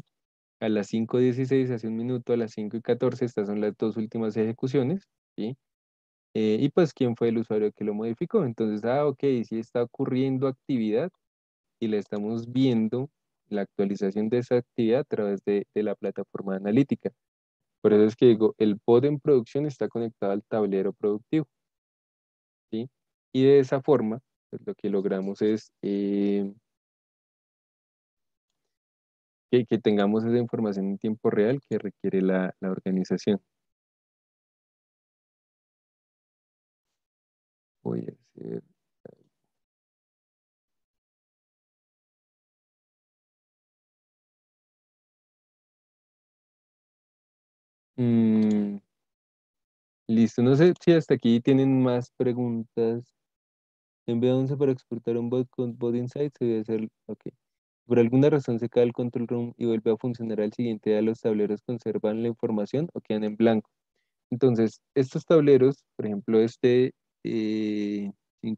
a las 5:16, hace un minuto, a las 5:14, estas son las dos últimas ejecuciones, ¿sí? Y pues, ¿quién fue el usuario que lo modificó? Entonces, ok, sí está ocurriendo actividad y le estamos viendo la actualización de esa actividad a través de la plataforma analítica. Por eso es que digo, el pod en producción está conectado al tablero productivo, ¿sí? Y de esa forma, pues, lo que logramos es que tengamos esa información en tiempo real que requiere la organización. Voy a hacer... Mm, listo, no sé si hasta aquí tienen más preguntas. Envía 11 para exportar un bot con bot insight, se debe hacer, ok. Por alguna razón se cae el control room y vuelve a funcionar al siguiente día, los tableros conservan la información o quedan en blanco. Entonces, estos tableros, por ejemplo, este 5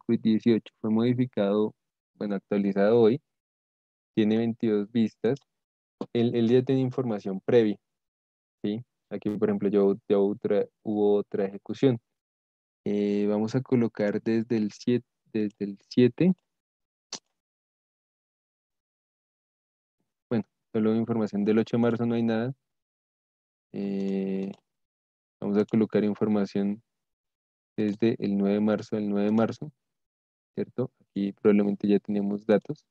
y 18 fue modificado, bueno, actualizado hoy, tiene 22 vistas. Él ya tiene información previa, ¿sí? Aquí, por ejemplo, hubo otra ejecución. Vamos a colocar desde el 7. Bueno, solo información del 8 de marzo no hay nada. Eh, Vamos a colocar información desde el 9 de marzo al 9 de marzo, ¿cierto? Aquí probablemente ya tenemos datos.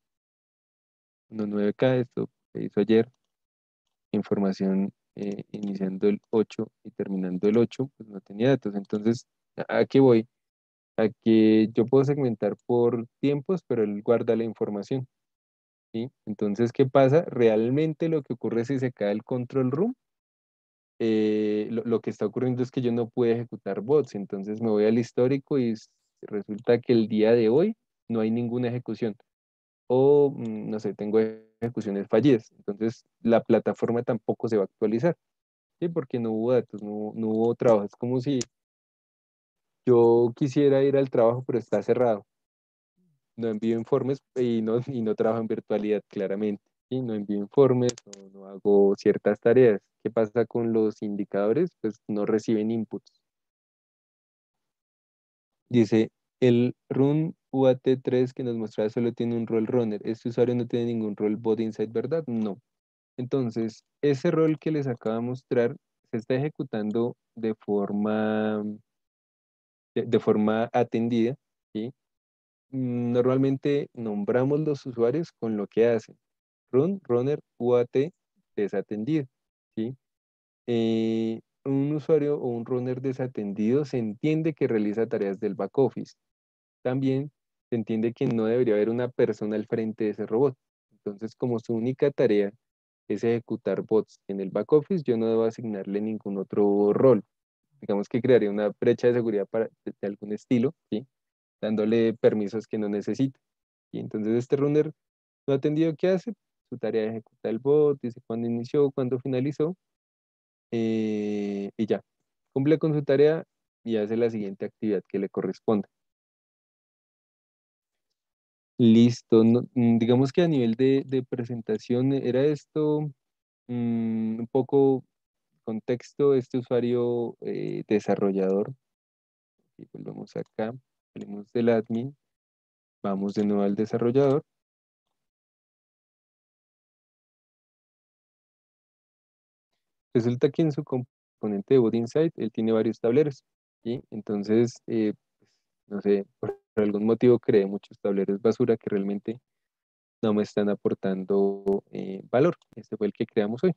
19K, esto se hizo ayer. Información iniciando el 8 y terminando el 8, pues no tenía datos. Entonces, ¿a qué voy? A que yo puedo segmentar por tiempos, pero él guarda la información, ¿sí? Entonces, ¿qué pasa? Realmente lo que ocurre si se cae el control room, lo que está ocurriendo es que yo no puedo ejecutar bots, entonces me voy al histórico y resulta que el día de hoy no hay ninguna ejecución o, no sé, tengo ejecuciones fallidas, entonces la plataforma tampoco se va a actualizar, ¿sí? Porque no hubo datos, no hubo trabajo, es como si yo quisiera ir al trabajo pero está cerrado, no envío informes y no trabajo en virtualidad claramente. Y no envío informes, no hago ciertas tareas. ¿Qué pasa con los indicadores? Pues no reciben inputs. Dice, el run UAT3 que nos mostraba solo tiene un rol runner. Este usuario no tiene ningún rol bot inside, ¿verdad? No. Entonces, ese rol que les acabo de mostrar se está ejecutando de forma atendida, ¿sí? Normalmente nombramos los usuarios con lo que hacen. Run, runner, UAT, desatendido, ¿sí? Un usuario o un runner desatendido se entiende que realiza tareas del back office. También se entiende que no debería haber una persona al frente de ese robot. Entonces, como su única tarea es ejecutar bots en el back office, yo no debo asignarle ningún otro rol. Digamos que crearía una brecha de seguridad de algún estilo, ¿sí? Dándole permisos que no necesita. Y entonces este runner no atendido, ¿qué hace? Su tarea es ejecutar el bot, dice cuándo inició, cuándo finalizó, y ya. Cumple con su tarea y hace la siguiente actividad que le corresponde. Listo. Digamos que a nivel de presentación era esto, un poco contexto, este usuario desarrollador. Y volvemos acá, salimos del admin, vamos de nuevo al desarrollador. Resulta que en su componente de Bot Insight él tiene varios tableros, ¿sí? Entonces, pues, no sé, por algún motivo creé muchos tableros basura que realmente no me están aportando valor. Este fue el que creamos hoy.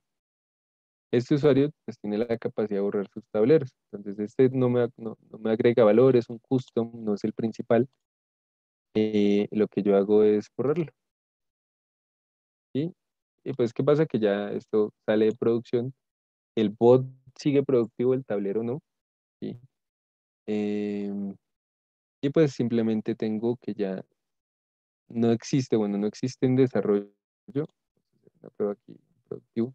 Este usuario pues tiene la capacidad de borrar sus tableros. Entonces, este no me agrega valor, es un custom, no es el principal. Lo que yo hago es borrarlo, ¿sí? Y pues, ¿qué pasa? Que ya esto sale de producción, el bot sigue productivo, el tablero no, ¿sí? Em, y pues simplemente tengo que ya no existe, bueno, no existe en desarrollo. Una prueba aquí, productivo.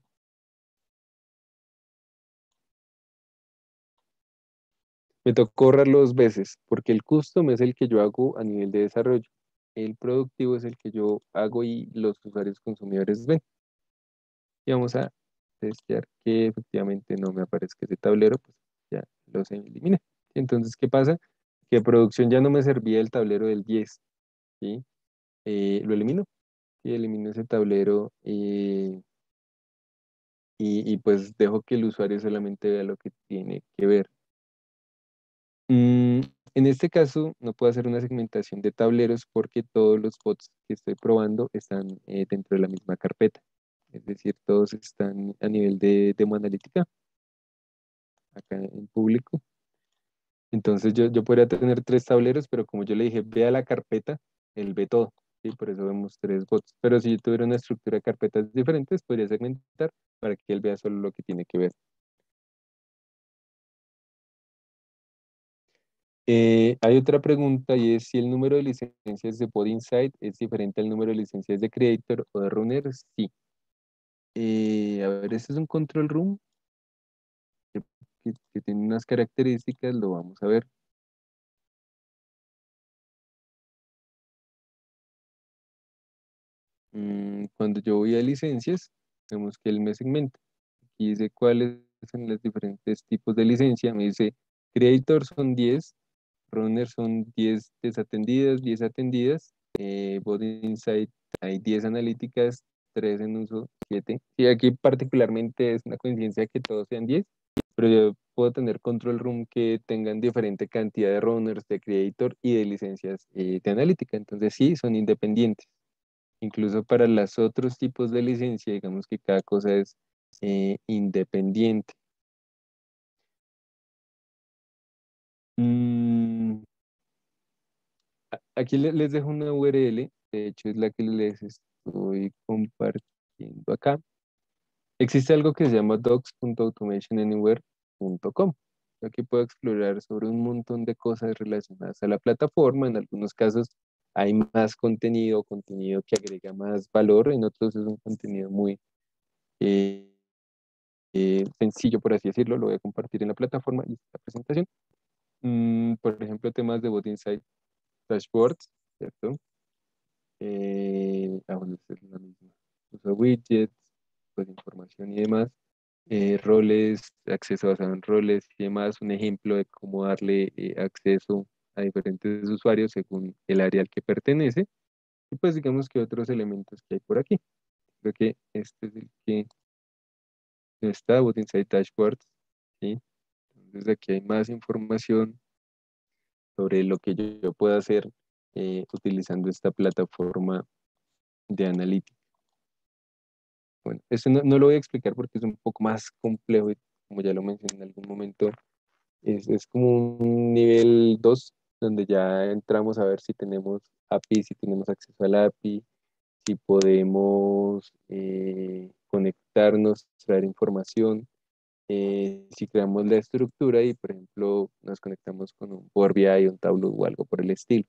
Me tocó borrarlo 2 veces, porque el custom es el que yo hago a nivel de desarrollo. El productivo es el que yo hago y los usuarios consumidores ven. Y vamos a testear que efectivamente no me aparezca ese tablero, pues ya los eliminé. Entonces, ¿qué pasa? Que producción ya no me servía el tablero del 10, ¿sí? Lo elimino y elimino ese tablero y pues dejo que el usuario solamente vea lo que tiene que ver. Mm, en este caso no puedo hacer una segmentación de tableros porque todos los bots que estoy probando están dentro de la misma carpeta. es decir, todos están a nivel de demo analítica, acá en público. Entonces yo podría tener 3 tableros, pero como yo le dije, vea la carpeta, él ve todo, ¿sí? Por eso vemos 3 bots. Pero si yo tuviera una estructura de carpetas diferentes, podría segmentar para que él vea solo lo que tiene que ver. Hay otra pregunta y es si el número de licencias de Bot Insight es diferente al número de licencias de Creator o de Runner. Sí. A ver, este es un control room que, que tiene unas características, lo vamos a ver. Cuando yo voy a licencias, vemos que él me segmenta. Aquí dice cuáles son los diferentes tipos de licencia. Me dice Creator son 10, Runner son 10 desatendidas, 10 atendidas. Bot Insight hay 10 analíticas, 3 en uso, 7. Y aquí particularmente es una coincidencia que todos sean 10, pero yo puedo tener control room que tengan diferente cantidad de runners, de creator y de licencias de analítica. Entonces sí, son independientes. Incluso para los otros tipos de licencia, digamos que cada cosa es independiente. Mm, Aquí les dejo una URL, de hecho es la que les estoy compartiendo acá. Existe algo que se llama docs.automationanywhere.com. Aquí puedo explorar sobre un montón de cosas relacionadas a la plataforma. En algunos casos hay más contenido que agrega más valor, en otros es un contenido muy eh, sencillo, por así decirlo. Lo voy a compartir en la plataforma y esta presentación. Por ejemplo, temas de Bot Insight Dashboards, ¿cierto? Bueno, esta es la misma. Usa widgets, pues información y demás. Roles, acceso basado en roles y demás. Un ejemplo de cómo darle acceso a diferentes usuarios según el área al que pertenece. Y pues digamos que otros elementos que hay por aquí. Creo que este es el que está, Bot Insight Dashboards, ¿sí? Entonces aquí hay más información sobre lo que yo puedo hacer utilizando esta plataforma de analítica. Bueno, eso no lo voy a explicar porque es un poco más complejo y como ya lo mencioné en algún momento, es como un nivel 2 donde ya entramos a ver si tenemos API, si tenemos acceso a la API, si podemos conectarnos, traer información, si creamos la estructura y, por ejemplo, nos conectamos con un Power BI, un Tableau o algo por el estilo.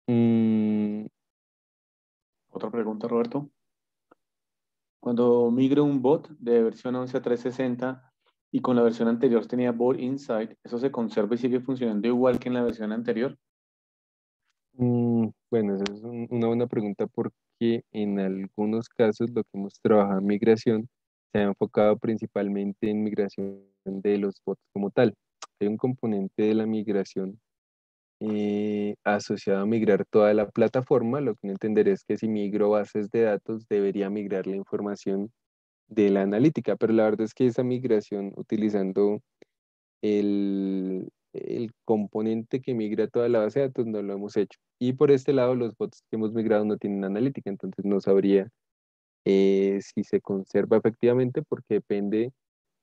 Mm,
Otra pregunta, Roberto. Cuando migro un bot de versión 11 a 360 y con la versión anterior tenía Bot Insight, ¿eso se conserva y sigue funcionando igual que en la versión anterior?
bueno, esa es una buena pregunta porque en algunos casos lo que hemos trabajado en migración se ha enfocado principalmente en migración de los bots como tal. Hay un componente de la migración asociado a migrar toda la plataforma. Lo que no entender es que si migro bases de datos debería migrar la información de la analítica, pero la verdad es que esa migración utilizando el componente que migra toda la base de datos no lo hemos hecho. Y por este lado, los bots que hemos migrado no tienen analítica, entonces no sabría si se conserva efectivamente porque depende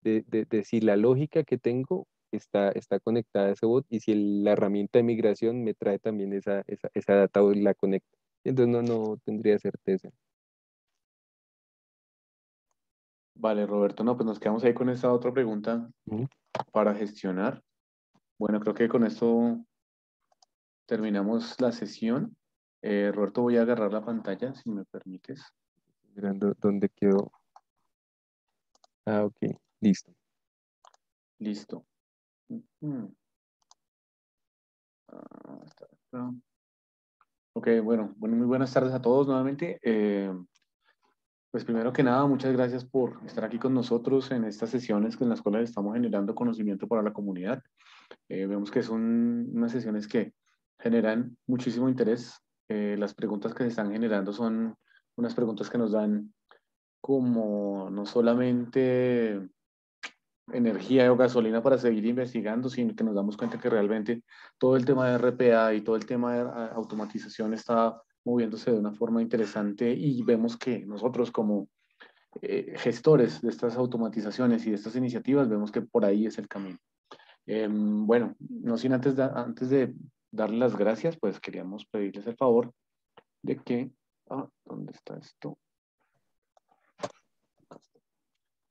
de si la lógica que tengo está conectada a ese bot y si la herramienta de migración me trae también esa data o la conecta. Entonces no tendría certeza.
Vale, Roberto, no, pues nos quedamos ahí con esta otra pregunta
Ujú.
para gestionar. Bueno, creo que con esto terminamos la sesión. Roberto, voy a agarrar la pantalla, si me permites.
Mirando dónde quedó. Ah, ok, listo.
Listo. Está acá. Ok, bueno, muy buenas tardes a todos nuevamente. Pues primero que nada, muchas gracias por estar aquí con nosotros en estas sesiones en las cuales estamos generando conocimiento para la comunidad. Vemos que son unas sesiones que generan muchísimo interés. Las preguntas que se están generando son unas preguntas que nos dan como no solamente energía o gasolina para seguir investigando, sino que nos damos cuenta que realmente todo el tema de RPA y todo el tema de automatización está moviéndose de una forma interesante y vemos que nosotros como gestores de estas automatizaciones y de estas iniciativas, vemos que por ahí es el camino. Bueno, no sin antes de darle las gracias, pues queríamos pedirles el favor de que... ¿dónde está esto?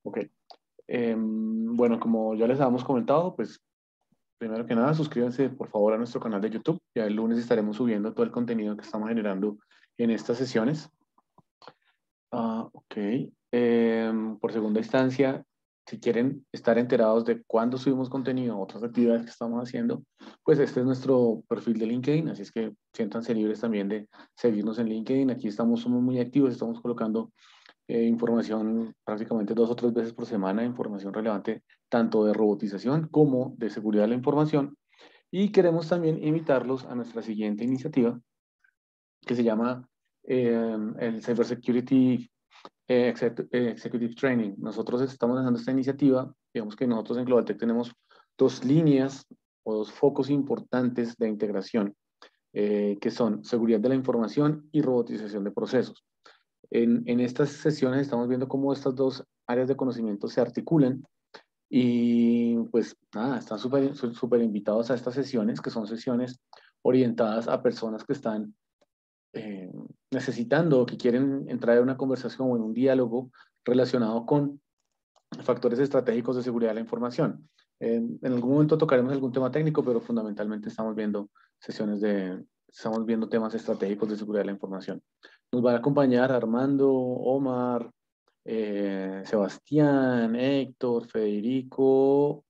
Ok. Bueno, como ya les habíamos comentado, pues primero que nada, suscríbanse por favor a nuestro canal de YouTube. Ya el lunes estaremos subiendo todo el contenido que estamos generando en estas sesiones. Ok. Por segunda instancia, si quieren estar enterados de cuándo subimos contenido, otras actividades que estamos haciendo, pues este es nuestro perfil de LinkedIn, así es que siéntanse libres también de seguirnos en LinkedIn. Aquí somos muy activos, estamos colocando información prácticamente 2 o 3 veces por semana, información relevante tanto de robotización como de seguridad de la información. Y queremos también invitarlos a nuestra siguiente iniciativa, que se llama el Cybersecurity Executive Training. Nosotros estamos lanzando esta iniciativa. Digamos que nosotros en Global Tech tenemos 2 líneas o 2 focos importantes de integración, que son seguridad de la información y robotización de procesos. En estas sesiones estamos viendo cómo estas 2 áreas de conocimiento se articulan y pues nada, están súper invitados a estas sesiones, que son sesiones orientadas a personas que están necesitando o que quieren entrar en una conversación o en un diálogo relacionado con factores estratégicos de seguridad de la información. En algún momento tocaremos algún tema técnico, pero fundamentalmente estamos viendo temas estratégicos de seguridad de la información. Nos van a acompañar Armando, Omar, Sebastián, Héctor, Federico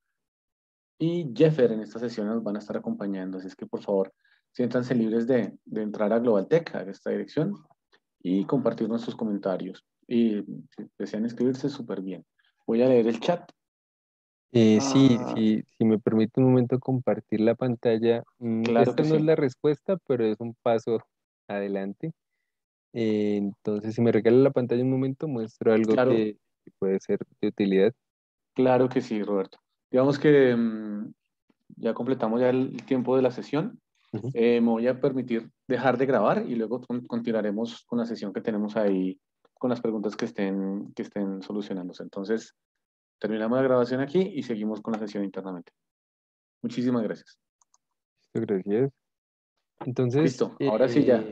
y Jeffer en esta sesión nos van a estar acompañando. Así es que por favor, siéntanse libres de entrar a Global Tech, a esta dirección, y compartir nuestros comentarios. Y si desean inscribirse, súper bien. Voy a leer el chat. Ah,
Si me permite un momento compartir la pantalla.
claro
Esta
que
no es
sí.
la respuesta, pero es un paso adelante. Entonces, si me regala la pantalla un momento, muestro algo
Claro,
que puede ser de utilidad.
claro que sí, Roberto. Digamos que ya completamos ya el tiempo de la sesión.
Ujú.
Me voy a permitir dejar de grabar y luego continuaremos con la sesión que tenemos ahí con las preguntas que estén solucionándose. Entonces, terminamos la grabación aquí y seguimos con la sesión internamente. Muchísimas gracias.
Listo, gracias. Entonces,
Listo, ahora sí ya,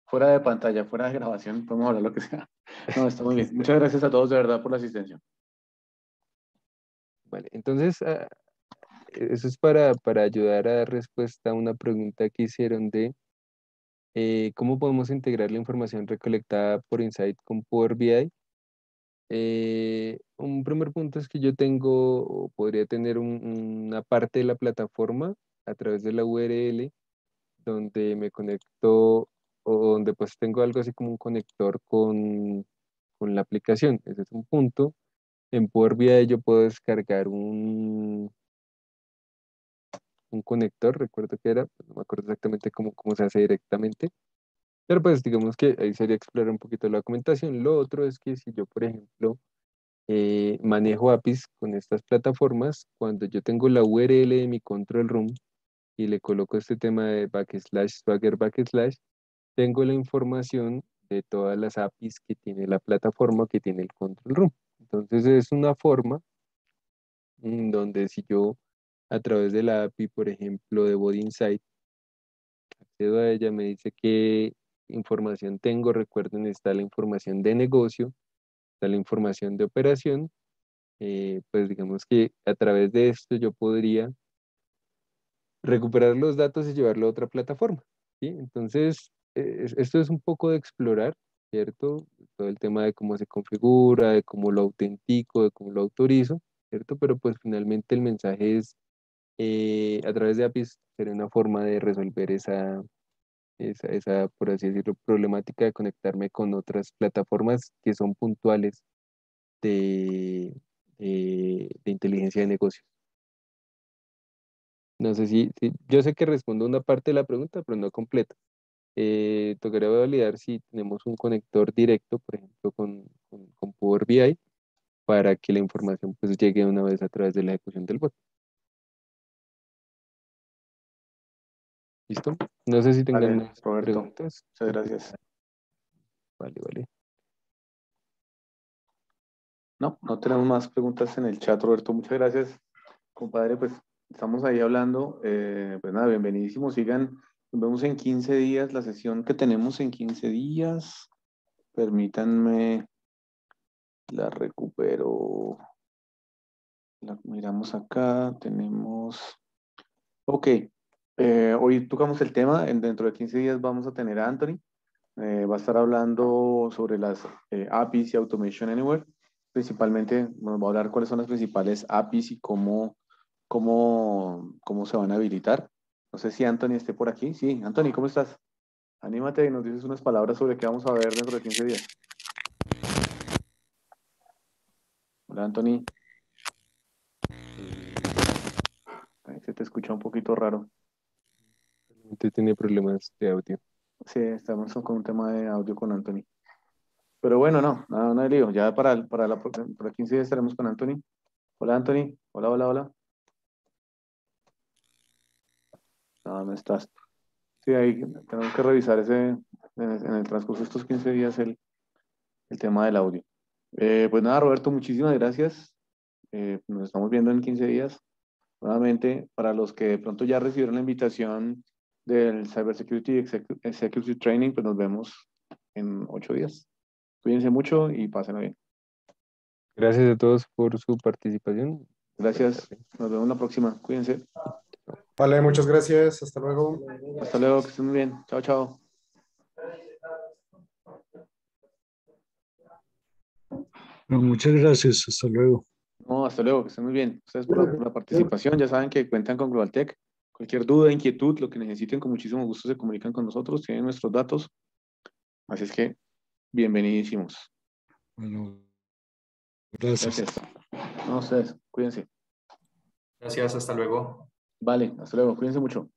fuera de pantalla, fuera de grabación, podemos hablar lo que sea. No, está muy bien.
listo.
Muchas gracias a todos de verdad por la asistencia.
Vale, entonces, eso es para ayudar a dar respuesta a una pregunta que hicieron de cómo podemos integrar la información recolectada por Insight con Power BI. Un primer punto es que yo tengo, o podría tener una parte de la plataforma a través de la URL donde me conecto o donde pues tengo algo así como un conector con la aplicación. Ese es un punto. En Power BI yo puedo descargar un conector, recuerdo que era, pues, no me acuerdo exactamente cómo se hace directamente, pero pues digamos que ahí sería explorar un poquito la documentación. Lo otro es que si yo, por ejemplo, manejo APIs con estas plataformas, cuando yo tengo la URL de mi control room y le coloco este tema de backslash, swagger backslash, tengo la información de todas las APIs que tiene la plataforma, que tiene el control room. Entonces es una forma donde si yo a través de la API, por ejemplo, de Body Insight, accedo a ella, me dice qué información tengo. Recuerden, está la información de negocio, está la información de operación. Pues digamos que a través de esto yo podría recuperar los datos y llevarlo a otra plataforma, ¿sí? Entonces, esto es un poco de explorar, ¿cierto? Todo el tema de cómo se configura, de cómo lo autentico, de cómo lo autorizo, ¿cierto? Pero pues finalmente el mensaje es, a través de APIs, sería una forma de resolver esa, por así decirlo, problemática de conectarme con otras plataformas que son puntuales de inteligencia de negocios. No sé yo sé que respondo una parte de la pregunta, pero no completa. Tocaría validar si tenemos un conector directo, por ejemplo, con Power BI, para que la información pues llegue una vez a través de la ejecución del bot. ¿Listo? No sé si tengan
Vale,
más
Roberto,
preguntas.
muchas gracias.
Vale, vale.
No, no tenemos más preguntas en el chat, Roberto. Muchas gracias, compadre. Pues estamos ahí hablando. Pues nada, bienvenidísimos. Sigan. Nos vemos en 15 días, la sesión que tenemos en 15 días. Permítanme, la recupero. La miramos acá. Tenemos. Ok. Hoy tocamos el tema. Dentro de 15 días vamos a tener a Anthony. Va a estar hablando sobre las APIs y Automation Anywhere. Principalmente nos va a hablar cuáles son las principales APIs y cómo se van a habilitar. No sé si Anthony esté por aquí. Sí, Anthony, ¿cómo estás? Anímate y nos dices unas palabras sobre qué vamos a ver dentro de 15 días. Hola, Anthony. Ahí se te escucha un poquito raro.
Usted tiene problemas de audio.
Sí, estamos con un tema de audio con Anthony. Pero bueno, no hay lío. Ya para 15 días estaremos con Anthony. Hola, Anthony. Hola, hola, hola. No estás. Sí, ahí tenemos que revisar en el transcurso de estos 15 días el tema del audio. Pues nada, Roberto, muchísimas gracias. Nos estamos viendo en 15 días. Nuevamente, para los que de pronto ya recibieron la invitación del Cybersecurity Executive Training, pues nos vemos en 8 días. Cuídense mucho y pásenlo bien.
Gracias a todos por su participación.
Gracias. Nos vemos la próxima. Cuídense.
Vale, muchas gracias. Hasta luego.
Hasta luego, que estén muy bien. Chao, chao.
No, muchas gracias. Hasta luego.
No, hasta luego, que estén muy bien. Ustedes por la participación, ya saben que cuentan con Global Tech. Cualquier duda, inquietud, lo que necesiten, con muchísimo gusto se comunican con nosotros, tienen nuestros datos. Así es que, bienvenidísimos.
Bueno, gracias.
Gracias. No, ustedes, cuídense.
Gracias, hasta luego.
Vale, hasta luego, cuídense mucho.